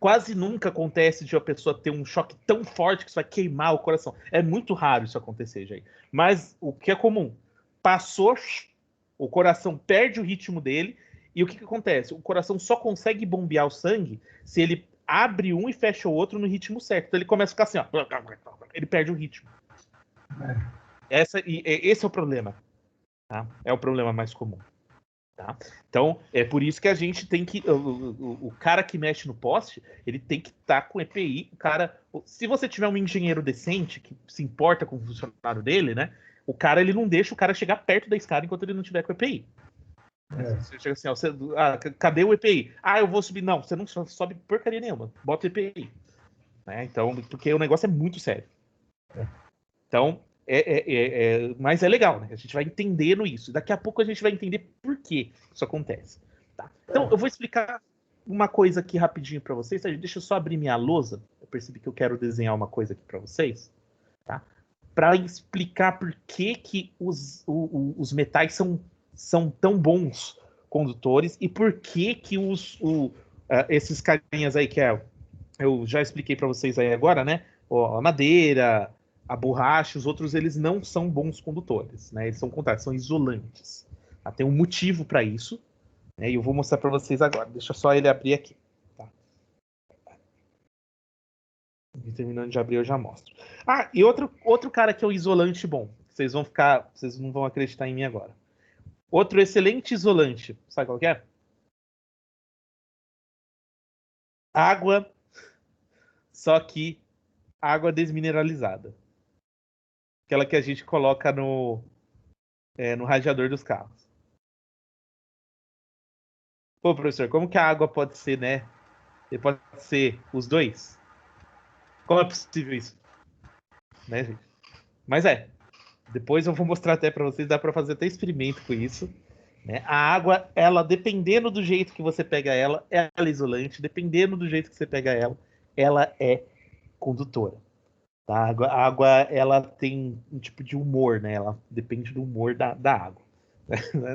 Quase nunca acontece de uma pessoa ter um choque tão forte que isso vai queimar o coração. É muito raro isso acontecer, gente. Mas o que é comum? Passou, o coração perde o ritmo dele, e o que acontece? O coração só consegue bombear o sangue se ele abre um e fecha o outro no ritmo certo. Então ele começa a ficar assim, ó. Ele perde o ritmo. Esse é o problema. Tá? É o problema mais comum. Tá? Então, é por isso que a gente tem que... O cara que mexe no poste, ele tem que estar com EPI. O cara, se você tiver um engenheiro decente, que se importa com o funcionário dele, né? O cara, ele não deixa o cara chegar perto da escada enquanto ele não tiver com EPI. Você chega assim, ó, cadê o EPI? Eu vou subir. Não, você não sobe porcaria nenhuma. Bota o EPI. Né? Então, porque o negócio é muito sério. Então, mas é legal, né? A gente vai entendendo isso. Daqui a pouco a gente vai entender por que isso acontece. Tá? Então, eu vou explicar uma coisa aqui rapidinho para vocês. Tá? Deixa eu só abrir minha lousa. Eu percebi que eu quero desenhar uma coisa aqui para vocês. Tá? Para explicar por que os metais são tão bons condutores e por que esses carinhas aí que eu já expliquei para vocês aí agora, né? A madeira, a borracha, os outros, eles não são bons condutores, né? Eles são contrários, são isolantes. Tá? Tem um motivo para isso, né? E eu vou mostrar para vocês agora. Deixa só ele abrir aqui. Tá? E terminando de abrir, eu já mostro. E outro cara que é o isolante bom. Vocês não vão acreditar em mim agora. Outro excelente isolante. Sabe qual que é? Água, só que água desmineralizada. Aquela que a gente coloca no radiador dos carros. Pô, professor, como que a água pode ser, né? Pode ser os dois? Como é possível isso? Né, gente? Mas depois eu vou mostrar até para vocês, dá para fazer até experimento com isso. Né? A água, ela, dependendo do jeito que você pega ela é isolante. Dependendo do jeito que você pega ela é condutora. Tá? A água, ela tem um tipo de humor, né? Ela depende do humor da água.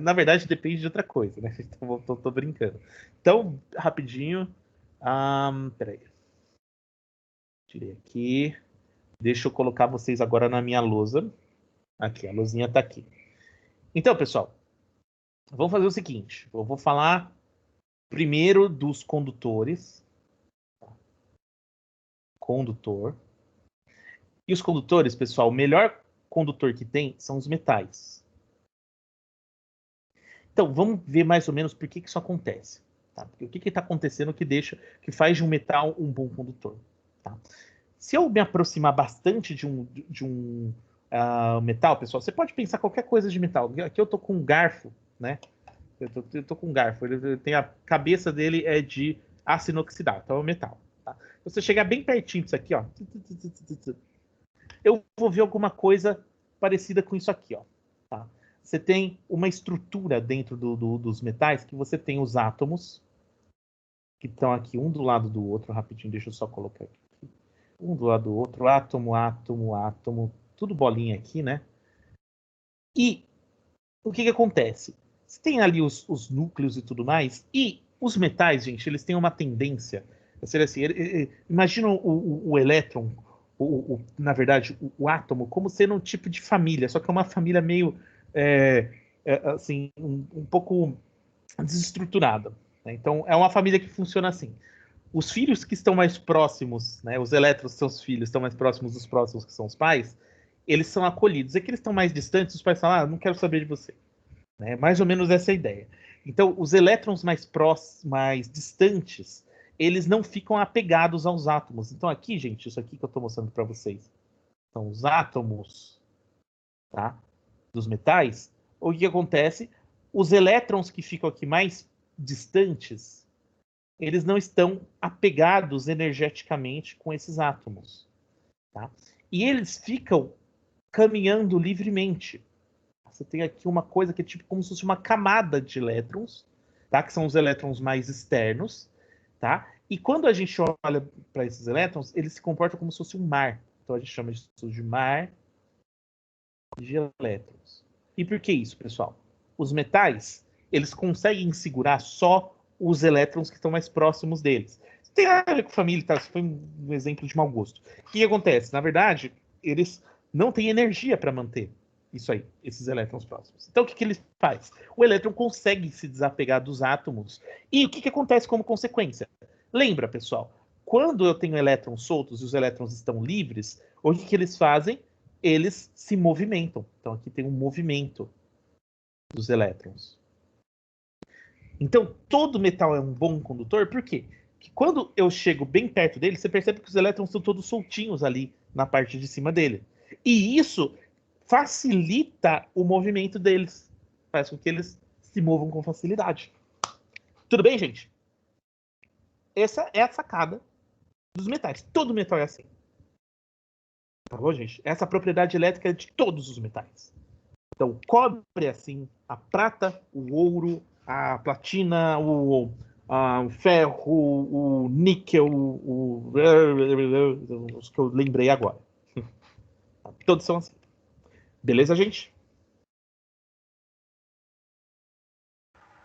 Na verdade, depende de outra coisa, né? Então, tô brincando. Então, rapidinho. Peraí. Tirei aqui. Deixa eu colocar vocês agora na minha lousa. Aqui, a luzinha tá aqui. Então, pessoal, vamos fazer o seguinte. Eu vou falar primeiro dos condutores. Condutor. E os condutores, pessoal, o melhor condutor que tem são os metais. Então, vamos ver mais ou menos por que isso acontece. Tá? O que está acontecendo que faz de um metal um bom condutor. Tá? Se eu me aproximar bastante de um metal, pessoal, você pode pensar qualquer coisa de metal. Aqui eu estou com um garfo, né? Eu tô com um garfo. Ele tem a cabeça dele é de aço inoxidável, então é um metal. Tá? Se você chegar bem pertinho disso aqui, ó, eu vou ver alguma coisa parecida com isso aqui, ó. Tá? Você tem uma estrutura dentro dos metais que você tem os átomos que estão aqui um do lado do outro. Rapidinho, deixa eu só colocar aqui. Um do lado do outro, átomo, tudo bolinha aqui, né? E o que acontece? Você tem ali os núcleos e tudo mais, e os metais, gente, eles têm uma tendência a ser assim. Imagina o elétron, na verdade, o átomo, como sendo um tipo de família, só que é uma família meio, assim, um pouco desestruturada. Né? Então, é uma família que funciona assim. Os filhos que estão mais próximos, né, os elétrons que são os filhos, estão mais próximos dos próximos que são os pais, eles são acolhidos. E que eles estão mais distantes, os pais falam, não quero saber de você. Né? Mais ou menos essa é a ideia. Então, os elétrons mais próximos, mais distantes, eles não ficam apegados aos átomos. Então, aqui, gente, isso aqui que eu estou mostrando para vocês, são os átomos, tá, dos metais. O que acontece? Os elétrons que ficam aqui mais distantes, eles não estão apegados energeticamente com esses átomos. Tá? E eles ficam caminhando livremente. Você tem aqui uma coisa que é tipo como se fosse uma camada de elétrons, tá? Que são os elétrons mais externos. Tá? E quando a gente olha para esses elétrons, eles se comportam como se fosse um mar. Então a gente chama isso de mar de elétrons. E por que isso, pessoal? Os metais, eles conseguem segurar só os elétrons que estão mais próximos deles. tem a ver com família, tá? Isso foi um exemplo de mau gosto. O que acontece? Na verdade, eles não têm energia para manter isso aí, esses elétrons próximos. Então, o que ele faz? O elétron consegue se desapegar dos átomos. E o que acontece como consequência? Lembra, pessoal, quando eu tenho elétrons soltos e os elétrons estão livres, o que eles fazem? Eles se movimentam. Então, aqui tem um movimento dos elétrons. Então, todo metal é um bom condutor, por quê? Porque quando eu chego bem perto dele, você percebe que os elétrons estão todos soltinhos ali na parte de cima dele. E isso facilita o movimento deles. Faz com que eles se movam com facilidade. Tudo bem, gente? Essa é a sacada dos metais. Todo metal é assim. Tá bom, gente? Essa propriedade elétrica é de todos os metais. Então, o cobre é assim, a prata, o ouro, a platina, o ferro, o níquel, os que eu lembrei agora. Todos são assim. Beleza, gente?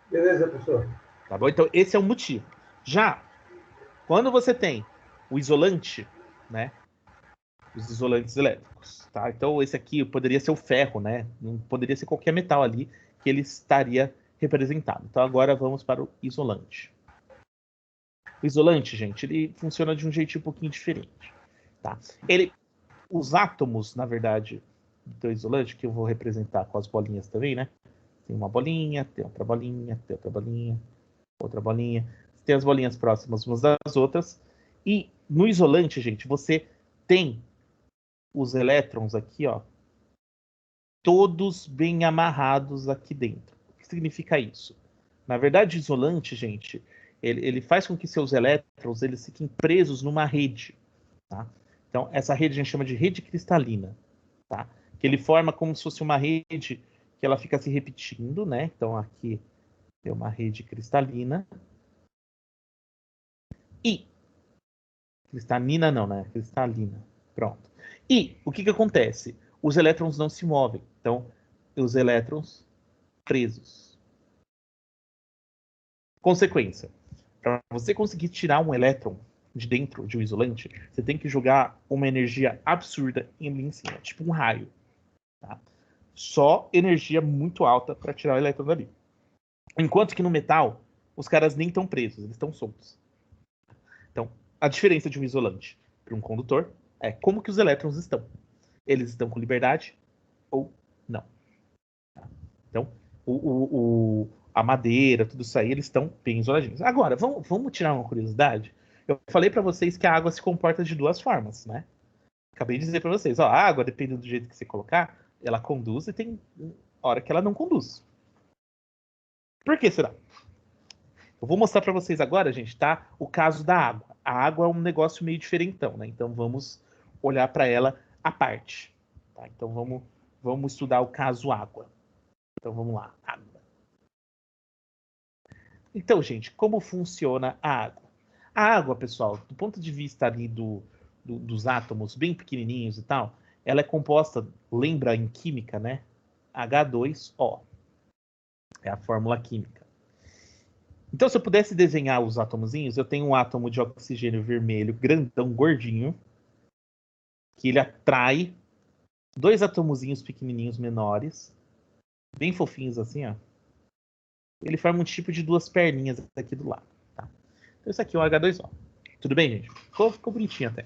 Beleza, professor. Tá bom? Então, esse é o motivo. Já, quando você tem o isolante, né? Os isolantes elétricos, tá? Então, esse aqui poderia ser o ferro, né? Não poderia ser qualquer metal ali que ele estaria representado. Então, agora vamos para o isolante. O isolante, gente, ele funciona de um jeitinho um pouquinho diferente, tá? Os átomos, na verdade, do isolante, que eu vou representar com as bolinhas também, né? Tem uma bolinha, tem outra bolinha, tem outra bolinha, outra bolinha. Tem as bolinhas próximas umas das outras. E no isolante, gente, você tem os elétrons aqui, ó, todos bem amarrados aqui dentro. O que significa isso? Na verdade, o isolante, gente, ele faz com que seus elétrons eles fiquem presos numa rede, tá? Então, essa rede a gente chama de rede cristalina, tá? Que ele forma como se fosse uma rede que ela fica se repetindo, né? Então, aqui tem uma rede cristalina. E cristalina não, né? Cristalina. Pronto. E o que acontece? Os elétrons não se movem. Então, os elétrons presos. Consequência. Para você conseguir tirar um elétron de dentro de um isolante, você tem que jogar uma energia absurda ali em cima, tipo um raio. Tá? Só energia muito alta para tirar o elétron dali. Enquanto que no metal, os caras nem estão presos, eles estão soltos. Então, a diferença de um isolante para um condutor é como que os elétrons estão. Eles estão com liberdade ou não. Tá? Então, a madeira, tudo isso aí, eles estão bem isoladinhos. Agora, vamos tirar uma curiosidade. Eu falei para vocês que a água se comporta de duas formas, né? Acabei de dizer para vocês, ó, a água, dependendo do jeito que você colocar, ela conduz e tem hora que ela não conduz. Por que será? Eu vou mostrar para vocês agora, gente, tá? O caso da água. A água é um negócio meio diferentão, né? Então vamos olhar para ela à parte. Tá? Então vamos estudar o caso água. Então vamos lá, água. Então, gente, como funciona a água? A água, pessoal, do ponto de vista ali dos átomos bem pequenininhos e tal, ela é composta, lembra em química, né? H2O. É a fórmula química. Então, se eu pudesse desenhar os átomozinhos, eu tenho um átomo de oxigênio vermelho, grandão, gordinho, que ele atrai dois atomozinhos pequenininhos menores, bem fofinhos assim, ó. Ele forma um tipo de duas perninhas aqui do lado, tá? Então, isso aqui é o H2O. Tudo bem, gente? Ficou bonitinho até.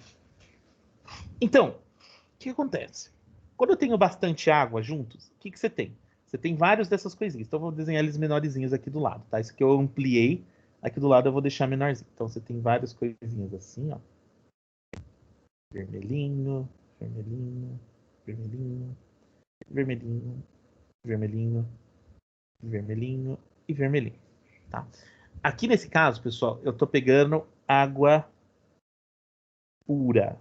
Então, o que acontece? Quando eu tenho bastante água juntos, o que você tem? Você tem vários dessas coisinhas. Então, eu vou desenhar eles menorzinhos aqui do lado, tá? Isso aqui eu ampliei. Aqui do lado eu vou deixar menorzinho. Então, você tem várias coisinhas assim, ó. Vermelhinho, vermelhinho, vermelhinho, vermelhinho, vermelhinho, vermelhinho e vermelhinho, tá? Aqui nesse caso, pessoal, eu tô pegando água pura.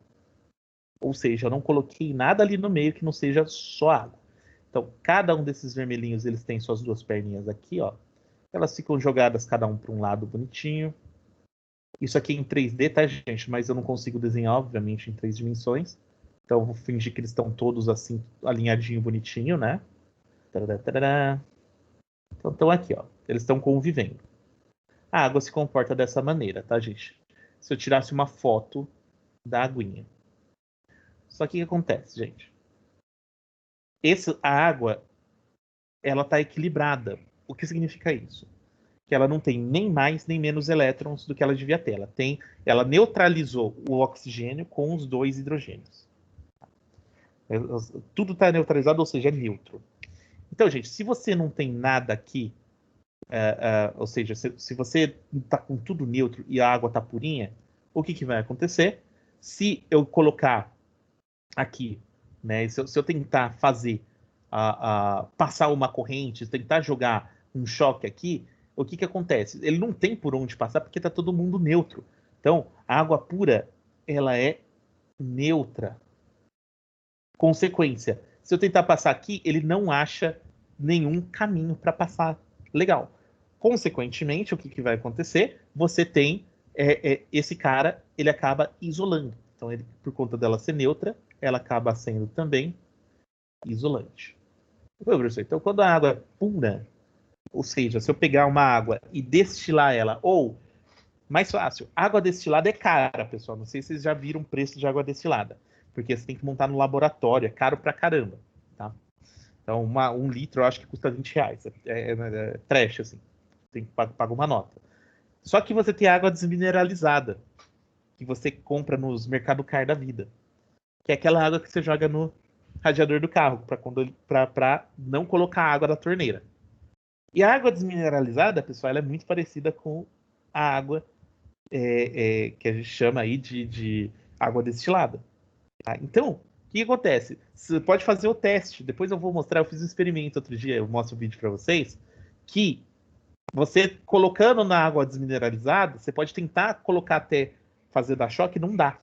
Ou seja, eu não coloquei nada ali no meio que não seja só água. Então, cada um desses vermelhinhos, eles têm suas duas perninhas aqui, ó. Elas ficam jogadas cada um para um lado bonitinho. Isso aqui é em 3D, tá, gente? Mas eu não consigo desenhar, obviamente, em 3 dimensões. Então, eu vou fingir que eles estão todos assim, alinhadinho, bonitinho, né? Tarará, tarará. Então, estão aqui, ó. Eles estão convivendo. A água se comporta dessa maneira, tá, gente? se eu tirasse uma foto da aguinha. Só que o que acontece, gente? A água, ela está equilibrada. O que significa isso? Que ela não tem nem mais nem menos elétrons do que ela devia ter. Ela neutralizou o oxigênio com os 2 hidrogênios. Tudo está neutralizado, ou seja, é neutro. Então, gente, se você não tem nada aqui, ou seja, se você está com tudo neutro e a água está purinha, o que vai acontecer? Se eu colocar aqui, né, se eu tentar fazer, passar uma corrente, tentar jogar um choque aqui, o que acontece? Ele não tem por onde passar porque está todo mundo neutro. Então, a água pura, ela é neutra. Consequência, se eu tentar passar aqui, ele não acha nenhum caminho para passar legal. Consequentemente, o que vai acontecer? Você tem esse cara, ele acaba isolando. Então, por conta dela ser neutra, ela acaba sendo também isolante. Então, quando a água é pura, ou seja, se eu pegar uma água e destilar ela, ou, mais fácil, água destilada é cara, pessoal. Não sei se vocês já viram o preço de água destilada, porque você tem que montar no laboratório, é caro pra caramba, tá? Então, 1 litro eu acho que custa R$20. É trash, assim. Tem que pagar uma nota. Só que você tem água desmineralizada, que você compra nos Mercado Car da vida, que é aquela água que você joga no radiador do carro, para não colocar água da torneira. E a água desmineralizada, pessoal, ela é muito parecida com a água que a gente chama aí de água destilada. Tá? Então, o que acontece? Você pode fazer o teste. Depois eu vou mostrar. Eu fiz um experimento outro dia. Eu mostro o vídeo para vocês. Que você colocando na água desmineralizada, você pode tentar colocar até fazer dar choque, não dá.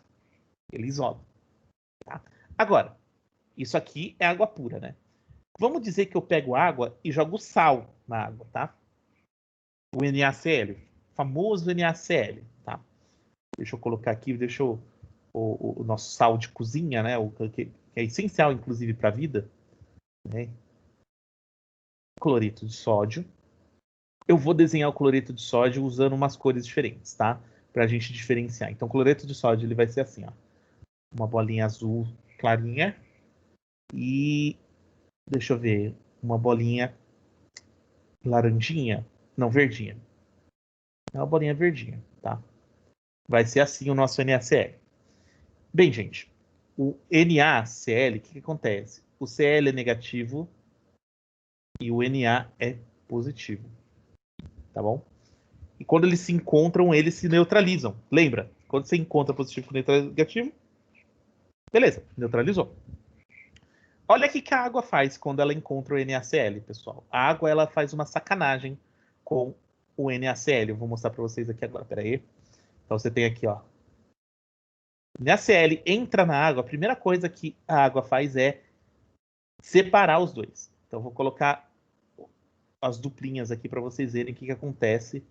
Ele isola. Tá? Agora, isso aqui é água pura, né? Vamos dizer que eu pego água e jogo sal na água, tá? O NaCl, famoso NaCl, tá? Deixa eu colocar aqui, deixa eu, o nosso sal de cozinha, né? Que é essencial, inclusive, para a vida, né? Cloreto de sódio. Eu vou desenhar o cloreto de sódio usando umas cores diferentes, tá? Para a gente diferenciar. Então, o cloreto de sódio ele vai ser assim, ó. Uma bolinha azul clarinha e deixa eu ver, uma bolinha laranjinha, não, verdinha. É uma bolinha verdinha, tá? Vai ser assim o nosso NaCl. Bem, gente, o NaCl, o que acontece? O Cl é negativo e o Na é positivo, tá bom? E quando eles se encontram, eles se neutralizam. Lembra? Quando você encontra positivo com negativo, beleza, neutralizou. Olha o que a água faz quando ela encontra o NaCl, pessoal. A água ela faz uma sacanagem com o NaCl. Eu vou mostrar para vocês aqui agora. Pera aí. Então você tem aqui, ó. O NaCl entra na água. A primeira coisa que a água faz é separar os dois. Então eu vou colocar as duplinhas aqui para vocês verem o que acontece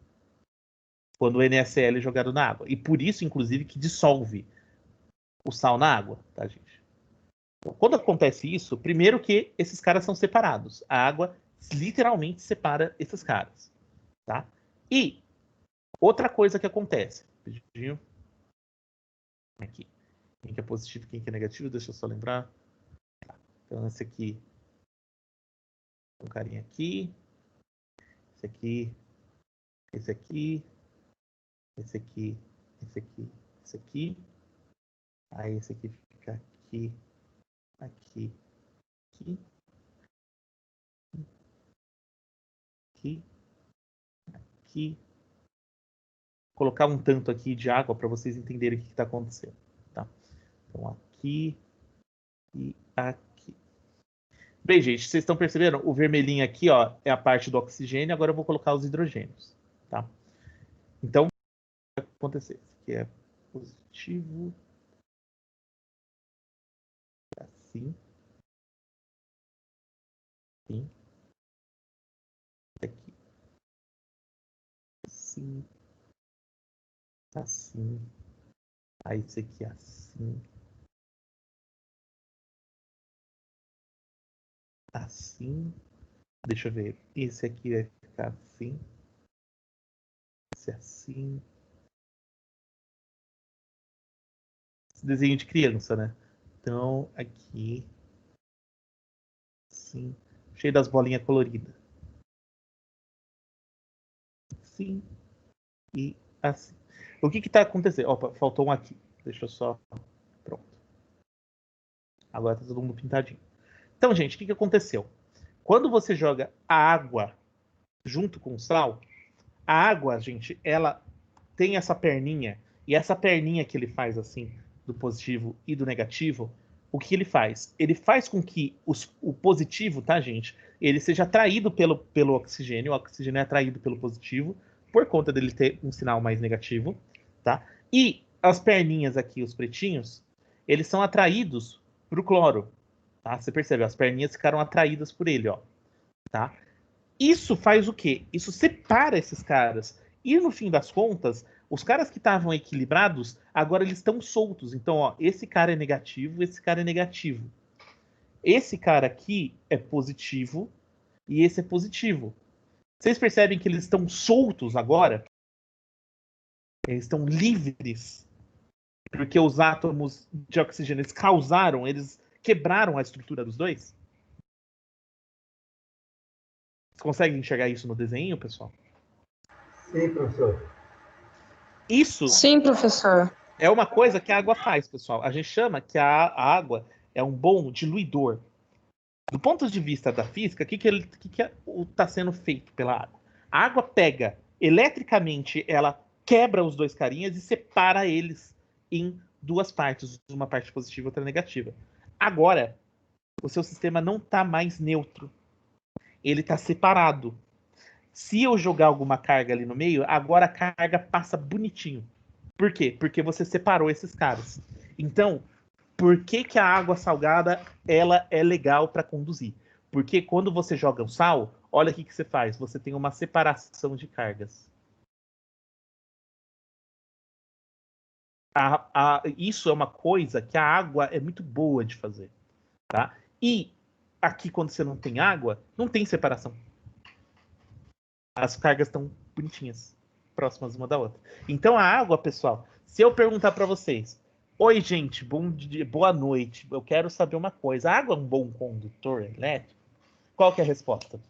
quando o NaCl é jogado na água. E por isso, inclusive, que dissolve o sal na água, tá, gente? Então, quando acontece isso, primeiro que esses caras são separados. A água literalmente separa esses caras, tá? E outra coisa que acontece, aqui, quem que é positivo, quem que é negativo, deixa eu só lembrar. Então esse aqui, um carinha aqui, esse aqui, esse aqui, esse aqui, esse aqui, esse aqui. Aí esse aqui fica aqui, aqui, aqui, aqui, aqui. Vou colocar um tanto aqui de água para vocês entenderem o que está acontecendo, tá? Então aqui e aqui. Bem, gente, vocês estão percebendo? O vermelhinho aqui, ó, é a parte do oxigênio. Agora eu vou colocar os hidrogênios, tá? Então, o que vai acontecer? Isso aqui é positivo. Assim. Assim. Aqui. Assim. Assim. Aí isso aqui é assim. Assim. Deixa eu ver. Esse aqui vai ficar assim. Esse assim. esse desenho de criança, né? Então, aqui. Assim. Cheio das bolinhas coloridas. Assim. E assim. O que está acontecendo? Opa, faltou um aqui. Deixa eu só... Pronto. Agora tá todo mundo pintadinho. Então, gente, o que aconteceu? Quando você joga a água junto com o sal, a água, gente, ela tem essa perninha, e essa perninha que ele faz assim, do positivo e do negativo, o que ele faz? Ele faz com que o positivo, tá, gente, ele seja atraído pelo oxigênio, o oxigênio é atraído pelo positivo, por conta dele ter um sinal mais negativo, tá? E as perninhas aqui, os pretinhos, eles são atraídos pro cloro, tá? Você percebe, as perninhas ficaram atraídas por ele, ó, tá? Isso faz o quê? Isso separa esses caras. E no fim das contas, os caras que estavam equilibrados, agora eles estão soltos. Então, ó, esse cara é negativo, esse cara é negativo. Esse cara aqui é positivo e esse é positivo. Vocês percebem que eles estão soltos agora? Eles estão livres. Porque os átomos de oxigênio eles causaram, eles quebraram a estrutura dos dois? Vocês conseguem enxergar isso no desenho, pessoal? Sim, professor. Isso Sim, professor. é uma coisa que a água faz, pessoal. A gente chama que a água é um bom diluidor. Do ponto de vista da física, o que está sendo feito pela água? A água pega, eletricamente, ela quebra os dois carinhas e separa eles em duas partes, uma parte positiva e outra negativa. Agora, o seu sistema não está mais neutro. Ele está separado. Se eu jogar alguma carga ali no meio, agora a carga passa bonitinho. Por quê? Porque você separou esses caras. Então, por que a água salgada ela é legal para conduzir? Porque quando você joga o sal, olha o que você faz. Você tem uma separação de cargas. Isso é uma coisa que a água é muito boa de fazer. Tá? E aqui, quando você não tem água, não tem separação. As cargas estão bonitinhas, próximas uma da outra. Então a água, pessoal, se eu perguntar para vocês, oi gente, bom dia, boa noite, eu quero saber uma coisa, a água é um bom condutor elétrico? Qual que é a resposta?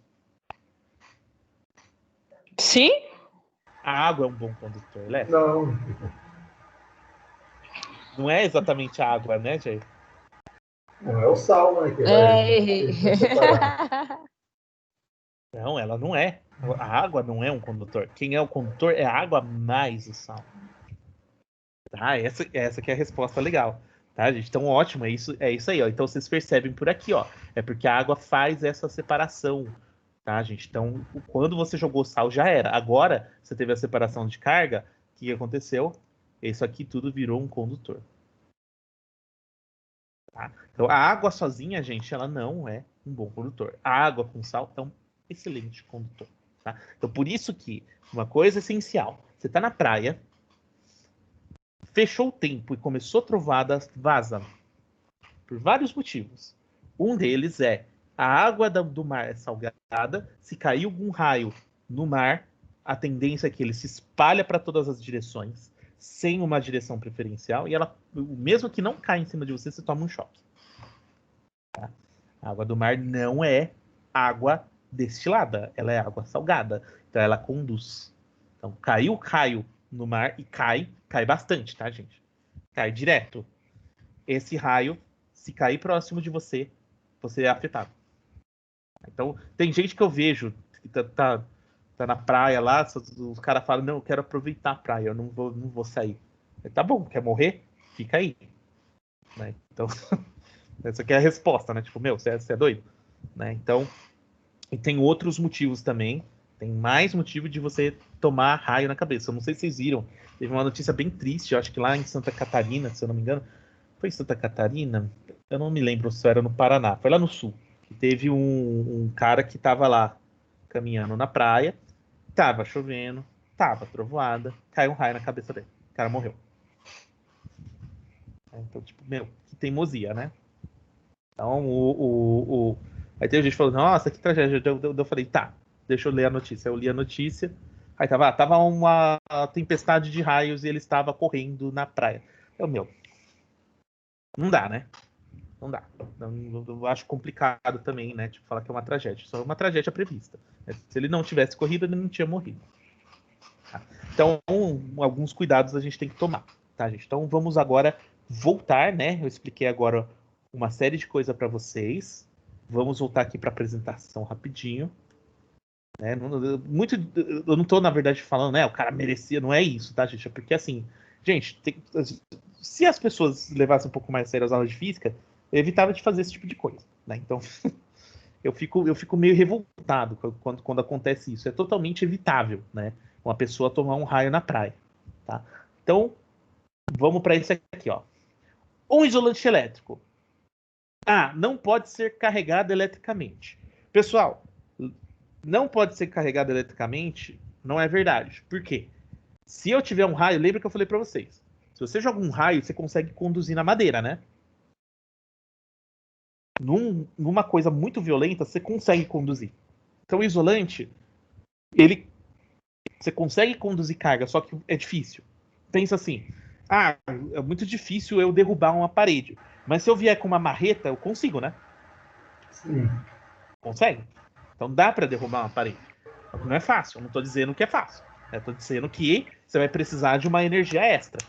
Sim? A água é um bom condutor elétrico? Não. Não é exatamente a água, né, Jair? Não é o sal, né? Que É. vai separar. Não, ela não é. A água não é um condutor. Quem é o condutor é a água mais o sal. Tá? Essa que é a resposta legal. Tá, gente? Então, ótimo. É isso aí, ó. Então, vocês percebem por aqui, ó. É porque a água faz essa separação. Tá, gente? Então, quando você jogou sal, já era. Agora, você teve a separação de carga. O que aconteceu? Isso aqui tudo virou um condutor. Tá? Então, a água sozinha, gente, ela não é um bom condutor. A água com sal é um excelente condutor. Tá? Então, por isso que uma coisa essencial. Você está na praia, fechou o tempo e começou a trovada, vaza. Por vários motivos. Um deles é a água do mar é salgada. Se cair algum raio no mar, a tendência é que ele se espalha para todas as direções, sem uma direção preferencial, e ela, mesmo que não caia em cima de você, você toma um choque. Tá? A água do mar não é água destilada, ela é água salgada. Então ela conduz. Então caiu o raio no mar e cai bastante, tá, gente? Cai direto. Esse raio, se cair próximo de você, você é afetado. Então, tem gente que eu vejo que tá na praia lá, os caras falam, não, eu quero aproveitar a praia, eu não vou sair. Tá bom, quer morrer? Fica aí. Né? Então, essa aqui é a resposta, né? Tipo, meu, você é doido? Né? Então, e tem outros motivos também. Tem mais motivo de você tomar raio na cabeça. Eu não sei se vocês viram. Teve uma notícia bem triste, eu acho que lá em Santa Catarina, se eu não me engano. Foi em Santa Catarina? Eu não me lembro se era no Paraná. Foi lá no sul. Que teve um cara que tava lá caminhando na praia. Tava chovendo. Tava trovoada. Caiu um raio na cabeça dele. O cara morreu. Então, tipo, meu, que teimosia, né? Então, aí tem gente falando, nossa, que tragédia. Eu falei, tá, deixa eu ler a notícia. Eu li a notícia. Aí tava uma tempestade de raios e ele estava correndo na praia. Meu, Não dá, né? Não dá. Eu acho complicado também, né? Tipo, falar que é uma tragédia. Só é uma tragédia prevista. Se ele não tivesse corrido, ele não tinha morrido. Tá? Então, alguns cuidados a gente tem que tomar, tá, gente? Então, vamos agora voltar, né? Eu expliquei agora uma série de coisas para vocês. Vamos voltar aqui para a apresentação rapidinho. Né? Eu não tô, na verdade, falando, né? O cara merecia, não é isso, tá, gente? É porque, assim, gente, se as pessoas levassem um pouco mais a sério as aulas de física, eu evitava de fazer esse tipo de coisa, né? Então, eu fico meio revoltado quando acontece isso. É totalmente evitável, né? Uma pessoa tomar um raio na praia, tá? Então, vamos para isso aqui, ó. Um isolante elétrico. Não pode ser carregado eletricamente. Pessoal, não pode ser carregado eletricamente, não é verdade. Por quê? Se eu tiver um raio, lembra que eu falei para vocês. Se você joga um raio, você consegue conduzir na madeira, né? Numa coisa muito violenta, você consegue conduzir. Então, o isolante, você consegue conduzir carga, só que é difícil. Pensa assim, é muito difícil eu derrubar uma parede. Mas se eu vier com uma marreta, eu consigo, né? Sim. Consegue? Então dá para derrubar uma parede. Não é fácil, eu não estou dizendo que é fácil. Eu estou dizendo que você vai precisar de uma energia extra.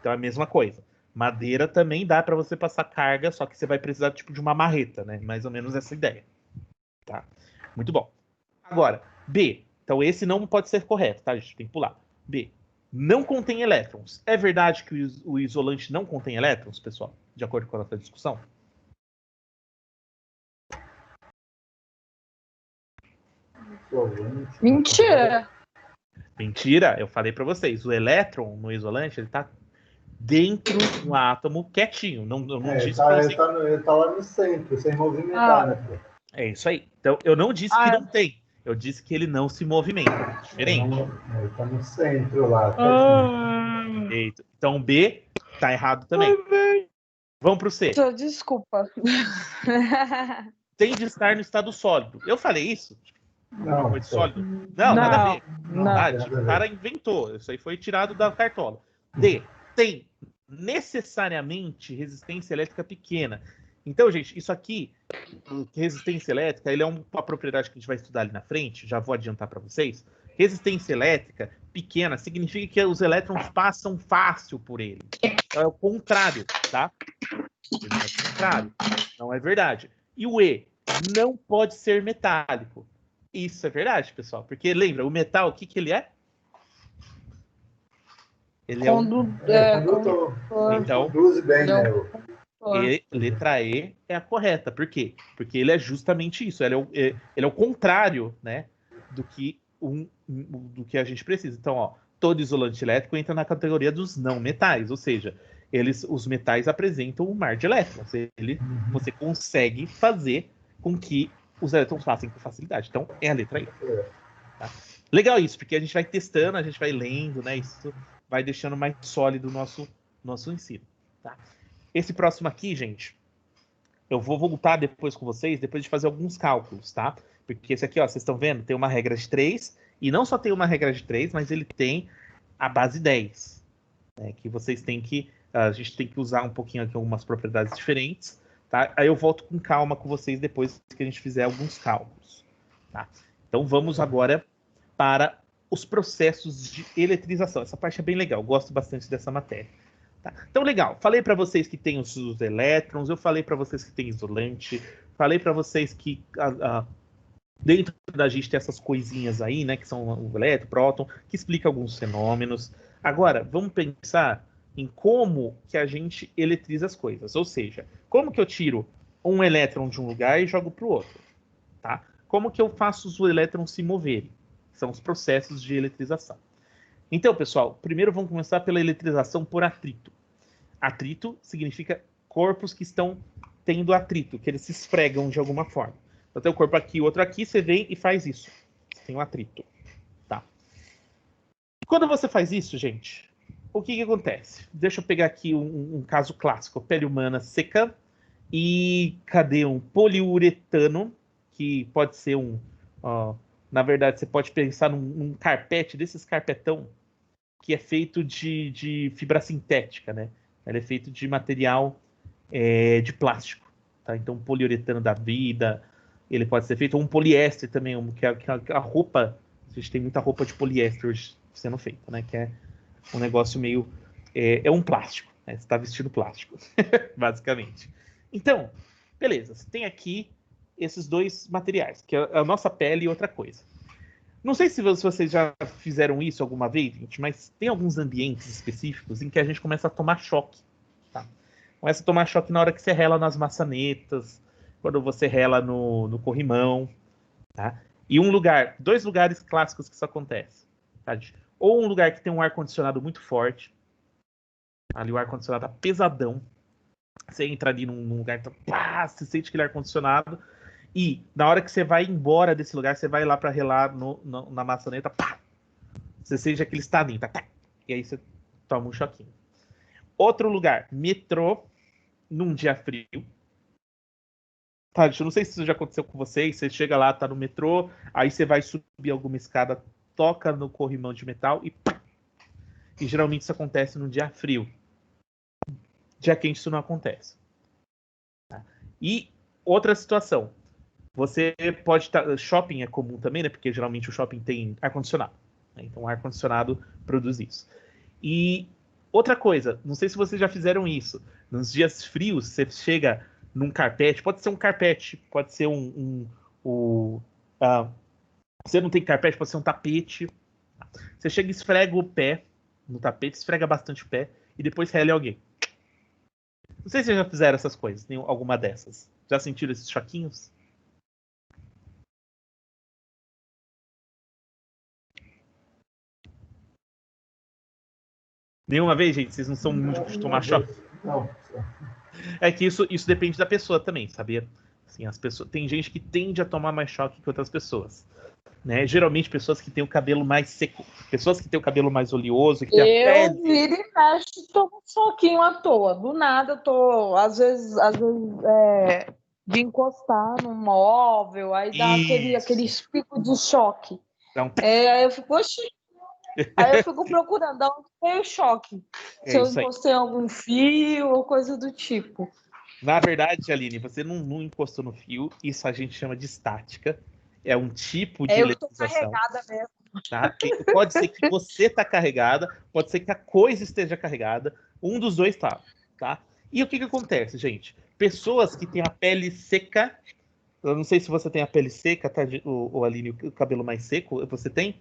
Então é a mesma coisa. Madeira também dá para você passar carga, só que você vai precisar tipo de uma marreta, né? Mais ou menos essa ideia. Tá? Muito bom. Agora, B. Então esse não pode ser correto, tá? A gente tem que pular. B. Não contém elétrons. É verdade que o isolante não contém elétrons, pessoal? De acordo com a nossa discussão? Mentira. Mentira, eu falei para vocês. O elétron no isolante, ele tá dentro do átomo quietinho. Não disse para vocês. Ele tá lá no centro, sem movimentar, né? Pô? É isso aí. Então, eu não disse que não tem. Eu disse que ele não se movimenta. Diferente. Ele tá no centro lá, quietinho. Eita. Então, B tá errado também. Vamos pro C. Desculpa. Tem de estar no estado sólido. Eu falei isso? Não, Foi sólido? Não, nada a ver. Não. O cara inventou. Isso aí foi tirado da cartola. D. Tem necessariamente resistência elétrica pequena. Então, gente, isso aqui, resistência elétrica, ele é uma propriedade que a gente vai estudar ali na frente, já vou adiantar para vocês. Resistência elétrica pequena significa que os elétrons passam fácil por ele. Então, é o contrário, tá? É o contrário. Não é verdade. E o E, não pode ser metálico. Isso é verdade, pessoal. Porque lembra, o metal, o que ele é? Ele é um condutor. Então, conduz bem, né? letra E é a correta. Por quê? Porque ele é justamente isso. Ele é o contrário, né, do que a gente precisa. Então, ó, todo isolante elétrico entra na categoria dos não metais, ou seja, os metais apresentam um mar de elétrons. Você consegue fazer com que os elétrons passem com facilidade. Então, é a letra E. Tá? Legal isso, porque a gente vai testando, a gente vai lendo, né? Isso vai deixando mais sólido o nosso ensino. Tá? Esse próximo aqui, gente, eu vou voltar depois com vocês, depois de fazer alguns cálculos, tá? Porque esse aqui, ó, vocês estão vendo, tem uma regra de 3, e não só tem uma regra de 3, mas ele tem a base 10, né, que vocês têm que, a gente tem que usar um pouquinho aqui algumas propriedades diferentes, tá? Aí eu volto com calma com vocês depois que a gente fizer alguns cálculos, tá? Então vamos agora para os processos de eletrização. Essa parte é bem legal, eu gosto bastante dessa matéria. Tá? Então, legal. Falei para vocês que tem os elétrons, eu falei para vocês que tem isolante, falei para vocês que dentro da gente tem essas coisinhas aí, né, que são o elétron, próton, que explica alguns fenômenos. Agora, vamos pensar em como que a gente eletriza as coisas. Ou seja, como que eu tiro um elétron de um lugar e jogo para o outro? Tá? Como que eu faço os elétrons se moverem? São os processos de eletrização. Então, pessoal, primeiro vamos começar pela eletrização por atrito. Atrito significa corpos que estão tendo atrito, que eles se esfregam de alguma forma. Então tem o corpo aqui, o outro aqui, você vem e faz isso. Você tem um atrito. Tá? Quando você faz isso, gente, o que acontece? Deixa eu pegar aqui um caso clássico. Pele humana seca e cadê um poliuretano, que pode ser na verdade, você pode pensar num carpete, desses carpetão, que é feito de fibra sintética, né? Ele é feito de material de plástico, tá? Então, poliuretano da vida, ele pode ser feito, ou um poliéster também, que a roupa, a gente tem muita roupa de poliéster hoje sendo feita, né? Que é um negócio meio... É um plástico, né? Você está vestindo plástico, basicamente. Então, beleza, você tem aqui esses dois materiais, que é a nossa pele e outra coisa. Não sei se vocês já fizeram isso alguma vez, gente, mas tem alguns ambientes específicos em que a gente começa a tomar choque. Tá? Começa a tomar choque na hora que você rela nas maçanetas, quando você rela no corrimão. Tá? E dois lugares clássicos que isso acontece. Tá? Ou um lugar que tem um ar-condicionado muito forte, ali o ar-condicionado tá pesadão, você entra ali num lugar, então, pá, você sente aquele ar-condicionado, e na hora que você vai embora desse lugar, você vai lá para relar na maçaneta, pá, você sente aquele estalinho, tá, e aí você toma um choquinho. Outro lugar, metrô, num dia frio. Tá, eu não sei se isso já aconteceu com vocês, você chega lá, tá no metrô, aí você vai subir alguma escada, toca no corrimão de metal e pá! E geralmente isso acontece num dia frio. Dia quente isso não acontece. Tá? E outra situação, você pode estar... Shopping é comum também, né? Porque geralmente o shopping tem ar-condicionado. Né? Então o ar-condicionado produz isso. E outra coisa, não sei se vocês já fizeram isso. Nos dias frios, você chega num carpete, pode ser um carpete, pode ser você não tem carpete, pode ser um tapete. Você chega e esfrega o pé no tapete, esfrega bastante o pé e depois rela em alguém. Não sei se vocês já fizeram essas coisas, tem alguma dessas. Já sentiram esses choquinhos? Nenhuma vez, gente? Vocês não são muito de tomar choque? Não. É que isso depende da pessoa também, sabia? Assim, tem gente que tende a tomar mais choque que outras pessoas. Né? Geralmente pessoas que têm o cabelo mais seco, pessoas que têm o cabelo mais oleoso, que têm a pele... viro e mexo, tomo um soquinho à toa. Do nada, eu tô, às vezes de encostar no móvel, aí dá aquele pico de choque. Então, Aí eu fico, oxi. Aí eu fico procurando, de onde tem o choque. Se eu encostei em algum fio ou coisa do tipo. Na verdade, Aline, você não encostou no fio, isso a gente chama de estática. É um tipo de eletrização. Eu tô carregada mesmo. Tá? Pode ser que você tá carregada, pode ser que a coisa esteja carregada, um dos dois tá. E o que acontece, gente? Pessoas que têm a pele seca, eu não sei se você tem a pele seca, tá, o Aline, o cabelo mais seco, você tem?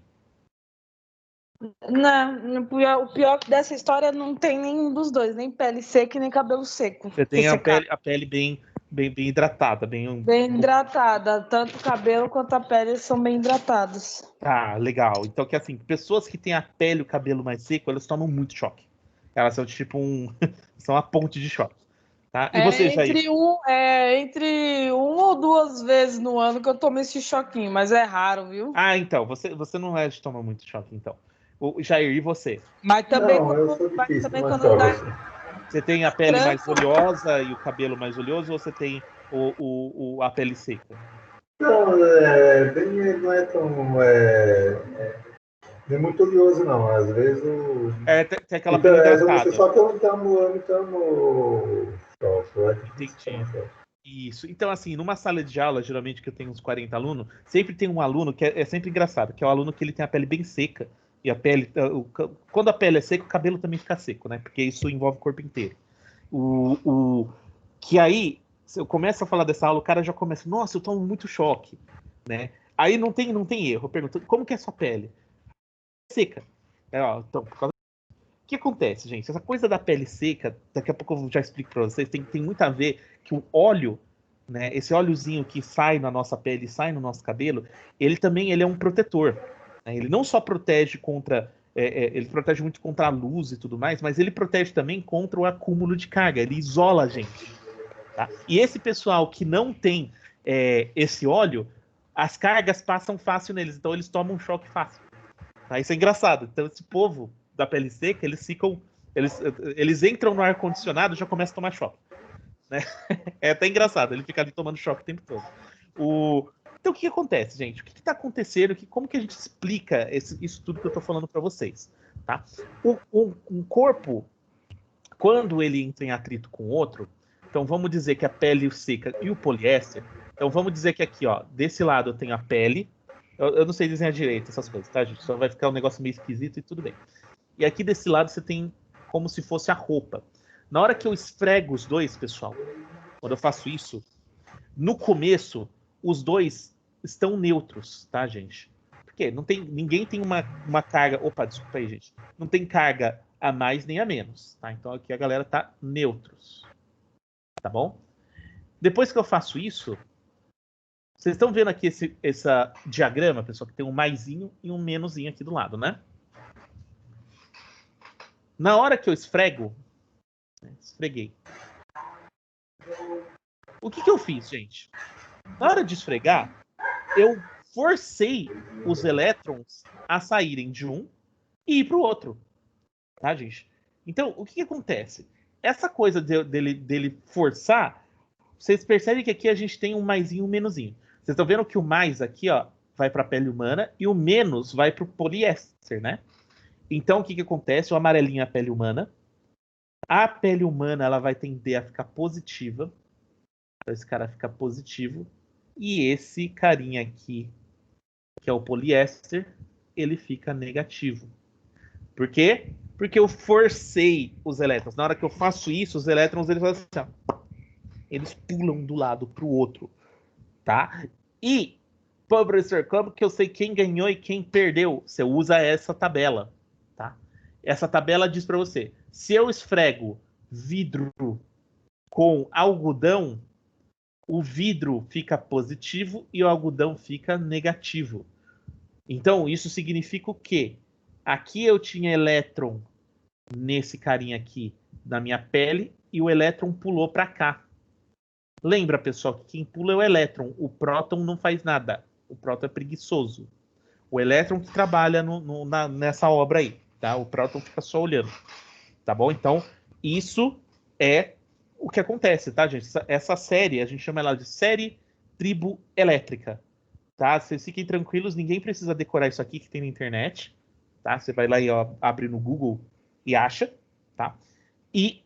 Não, o pior dessa história não tem nenhum dos dois, nem pele seca e nem cabelo seco. Você tem a pele bem hidratada. Bem hidratada. Tanto o cabelo quanto a pele são bem hidratados. Ah, legal. Então, que assim, pessoas que têm a pele e o cabelo mais seco, elas tomam muito choque. Elas são tipo são a ponte de choque. Tá? E você, Jair? Entre uma ou duas vezes no ano que eu tomo esse choquinho, mas é raro, viu? Ah, então, você não é de tomar muito choque, então. O Jair, e você? Mas também não, eu sou difícil, mas Você tem a pele mais oleosa e o cabelo mais oleoso, ou você tem a pele seca? Não, não é tão... não é muito oleoso, não. Às vezes tem aquela pele hidratada. Só que eu não tomo choque. Entendi. Isso. Então, assim, numa sala de aula, geralmente que eu tenho uns 40 alunos, sempre tem um aluno que é sempre engraçado, que é o aluno que ele tem a pele bem seca. E a pele, quando a pele é seca, o cabelo também fica seco, né? Porque isso envolve o corpo inteiro. Que aí, se eu começo a falar dessa aula, o cara já começa, nossa, eu tomo muito choque, né? Aí não tem erro. Eu pergunto, como que é a sua pele? Seca. Então, por causa... O que acontece, gente? Essa coisa da pele seca, daqui a pouco eu já explico para vocês, tem muito a ver que o óleo, né? Esse óleozinho que sai na nossa pele, sai no nosso cabelo, ele é um protetor. Ele não só protege contra... ele protege muito contra a luz e tudo mais, mas ele protege também contra o acúmulo de carga. Ele isola a gente. Tá? E esse pessoal que não tem esse óleo, as cargas passam fácil neles. Então eles tomam um choque fácil. Tá? Isso é engraçado. Então esse povo da pele seca, eles entram no ar-condicionado e já começam a tomar choque. Né? É até engraçado. Ele fica ali tomando choque o tempo todo. Então, o que acontece, gente? O que está acontecendo? Como que a gente explica isso tudo que eu estou falando para vocês? Tá? Um corpo, quando ele entra em atrito com o outro, Então vamos dizer que a pele seca e o poliéster. Então vamos dizer que aqui, ó, desse lado eu tenho a pele. Eu não sei desenhar direito essas coisas, tá, gente? Só vai ficar um negócio meio esquisito e tudo bem. E aqui desse lado você tem como se fosse a roupa. Na hora que eu esfrego os dois, pessoal, quando eu faço isso, no começo, os dois estão neutros, tá, gente? Porque ninguém tem uma carga... Opa, desculpa aí, gente. Não tem carga a mais nem a menos, tá? Então aqui a galera tá neutros, tá bom? Depois que eu faço isso, vocês estão vendo aqui esse diagrama, pessoal, que tem um maisinho e um menosinho aqui do lado, né? Na hora que eu esfrego, esfreguei. O que eu fiz, gente? Na hora de esfregar, eu forcei os elétrons a saírem de um e ir para o outro. Tá, gente? Então, o que acontece? Essa coisa dele forçar, vocês percebem que aqui a gente tem um maisinho e um menosinho. Vocês estão vendo que o mais aqui, ó, vai para a pele humana e o menos vai para o poliéster, né? Então, o que acontece? O amarelinho é a pele humana. A pele humana ela vai tender a ficar positiva. Então, esse cara fica positivo. E esse carinha aqui, que é o poliéster, ele fica negativo. Por quê? Porque eu forcei os elétrons. Na hora que eu faço isso, os elétrons eles fazem assim, ó, eles pulam do lado para o outro. Tá? E, professor, como que eu sei quem ganhou e quem perdeu? Você usa essa tabela. Tá? Essa tabela diz para você, se eu esfrego vidro com algodão, o vidro fica positivo e o algodão fica negativo. Então, isso significa o quê? Aqui eu tinha elétron nesse carinha aqui na minha pele e o elétron pulou para cá. Lembra, pessoal, que quem pula é o elétron. O próton não faz nada. O próton é preguiçoso. O elétron que trabalha nessa obra aí. Tá? O próton fica só olhando. Tá bom? Então, isso é o que acontece, tá, gente? Essa série, a gente chama ela de série triboelétrica. Tá? Vocês fiquem tranquilos, ninguém precisa decorar isso aqui que tem na internet. Tá? Você vai lá e ó, abre no Google e acha. Tá? E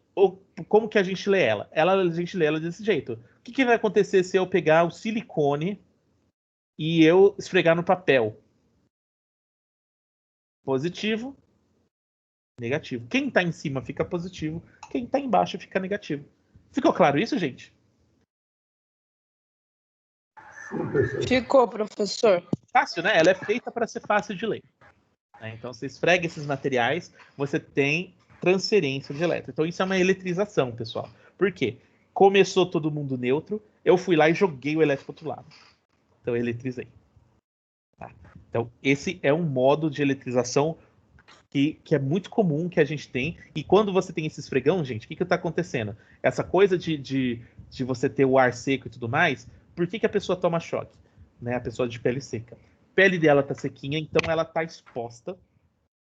como que a gente lê ela? A gente lê ela desse jeito. O que vai acontecer se eu pegar o silicone e eu esfregar no papel? Positivo, negativo. Quem está em cima fica positivo, quem está embaixo fica negativo. Ficou claro isso, gente? Ficou, professor. Fácil, né? Ela é feita para ser fácil de ler. Então, você esfrega esses materiais, você tem transferência de elétron. Então, isso é uma eletrização, pessoal. Por quê? Começou todo mundo neutro, eu fui lá e joguei o elétron para o outro lado. Então, eu eletrizei. Tá? Então, esse é um modo de eletrização que é muito comum que a gente tem. E quando você tem esse esfregão, gente, o que está acontecendo? Essa coisa de você ter o ar seco e tudo mais, por que a pessoa toma choque? Né? A pessoa de pele seca. A pele dela está sequinha, então ela está exposta.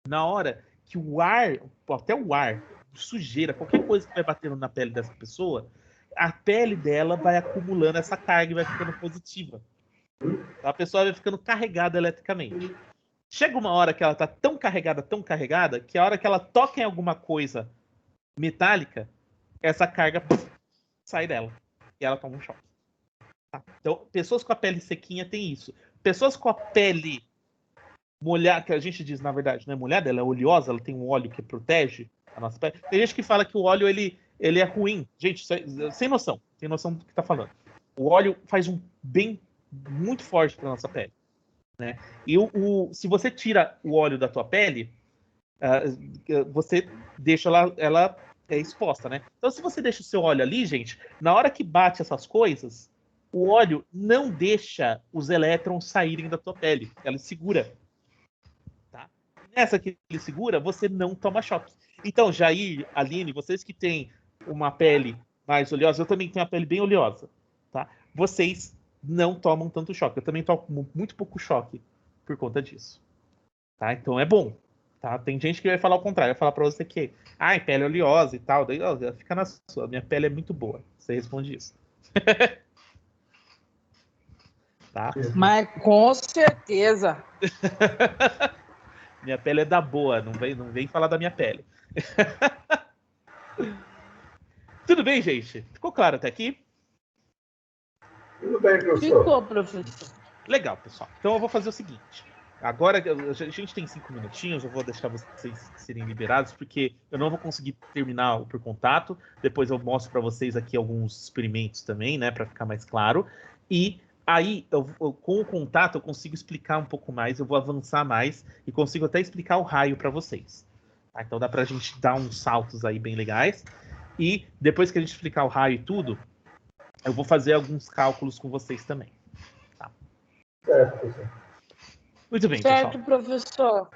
Na hora que o ar, até o ar, sujeira, qualquer coisa que vai batendo na pele dessa pessoa, a pele dela vai acumulando essa carga e vai ficando positiva. A pessoa vai ficando carregada eletricamente. Chega uma hora que ela tá tão carregada, que a hora que ela toca em alguma coisa metálica, essa carga sai dela. E ela toma um choque. Tá? Então, pessoas com a pele sequinha tem isso. Pessoas com a pele molhada, que a gente diz, na verdade, não é molhada, ela é oleosa, ela tem um óleo que protege a nossa pele. Tem gente que fala que o óleo ele é ruim. Gente, sem noção. Sem noção do que tá falando. O óleo faz um bem muito forte para nossa pele. Né? E se você tira o óleo da tua pele, você deixa ela exposta, né? Então, se você deixa o seu óleo ali, gente, na hora que bate essas coisas, o óleo não deixa os elétrons saírem da tua pele. Ela segura. Tá? Nessa que ele segura, você não toma choque. Então, Jair, Aline, vocês que têm uma pele mais oleosa, eu também tenho a pele bem oleosa. Tá? Vocês não tomam tanto choque. Eu também tomo muito pouco choque por conta disso. Tá? Então é bom. Tá? Tem gente que vai falar o contrário, vai falar pra você que pele oleosa e tal. Daí, fica na sua. Minha pele é muito boa. Você responde isso. Tá? Mas com certeza. Minha pele é da boa. Não vem falar da minha pele. Tudo bem, gente? Ficou claro até aqui? Tudo bem, professor. Ficou, professor. Legal, pessoal. Então eu vou fazer o seguinte. Agora a gente tem 5 minutinhos, eu vou deixar vocês serem liberados, porque eu não vou conseguir terminar o por contato. Depois eu mostro para vocês aqui alguns experimentos também, né, para ficar mais claro. E aí, com o contato, eu consigo explicar um pouco mais, eu vou avançar mais e consigo até explicar o raio para vocês. Tá? Então dá para a gente dar uns saltos aí bem legais. E depois que a gente explicar o raio e tudo, eu vou fazer alguns cálculos com vocês também. Certo, professor. Muito bem, Certo, pessoal. professor.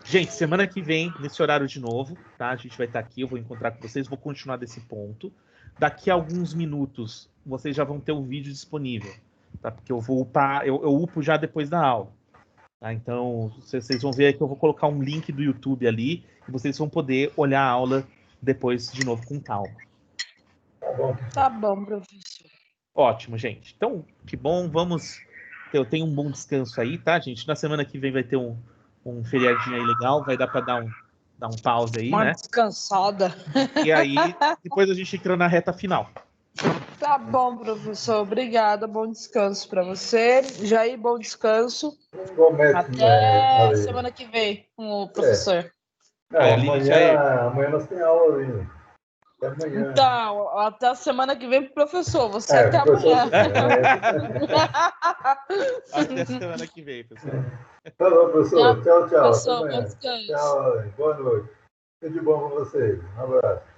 Gente, semana que vem, nesse horário de novo, tá? A gente vai estar aqui, eu vou encontrar com vocês, vou continuar desse ponto. Daqui a alguns minutos, vocês já vão ter o vídeo disponível, tá? Porque eu vou upar, eu upo já depois da aula. Tá? Então, vocês vão ver que eu vou colocar um link do YouTube ali e vocês vão poder olhar a aula depois de novo com calma. Tá bom, professor. Ótimo, gente. Então, que bom, vamos... Eu tenho um bom descanso aí, tá, gente? Na semana que vem vai ter um feriadinho aí legal, vai dar para dar um pause aí, Uma né? descansada. E aí, depois a gente entra na reta final. Tá bom, professor. Obrigada. Bom descanso para você. Jair, bom descanso. Até semana que vem com o professor. Amanhã nós temos aula ainda. Até amanhã. Então, até a semana que vem, professor. Você até amanhã. Até semana que vem, pessoal. Falou, professor. Tchau, tchau. Professor, bom descanso. Tchau, boa noite. Tudo de bom para vocês. Um abraço.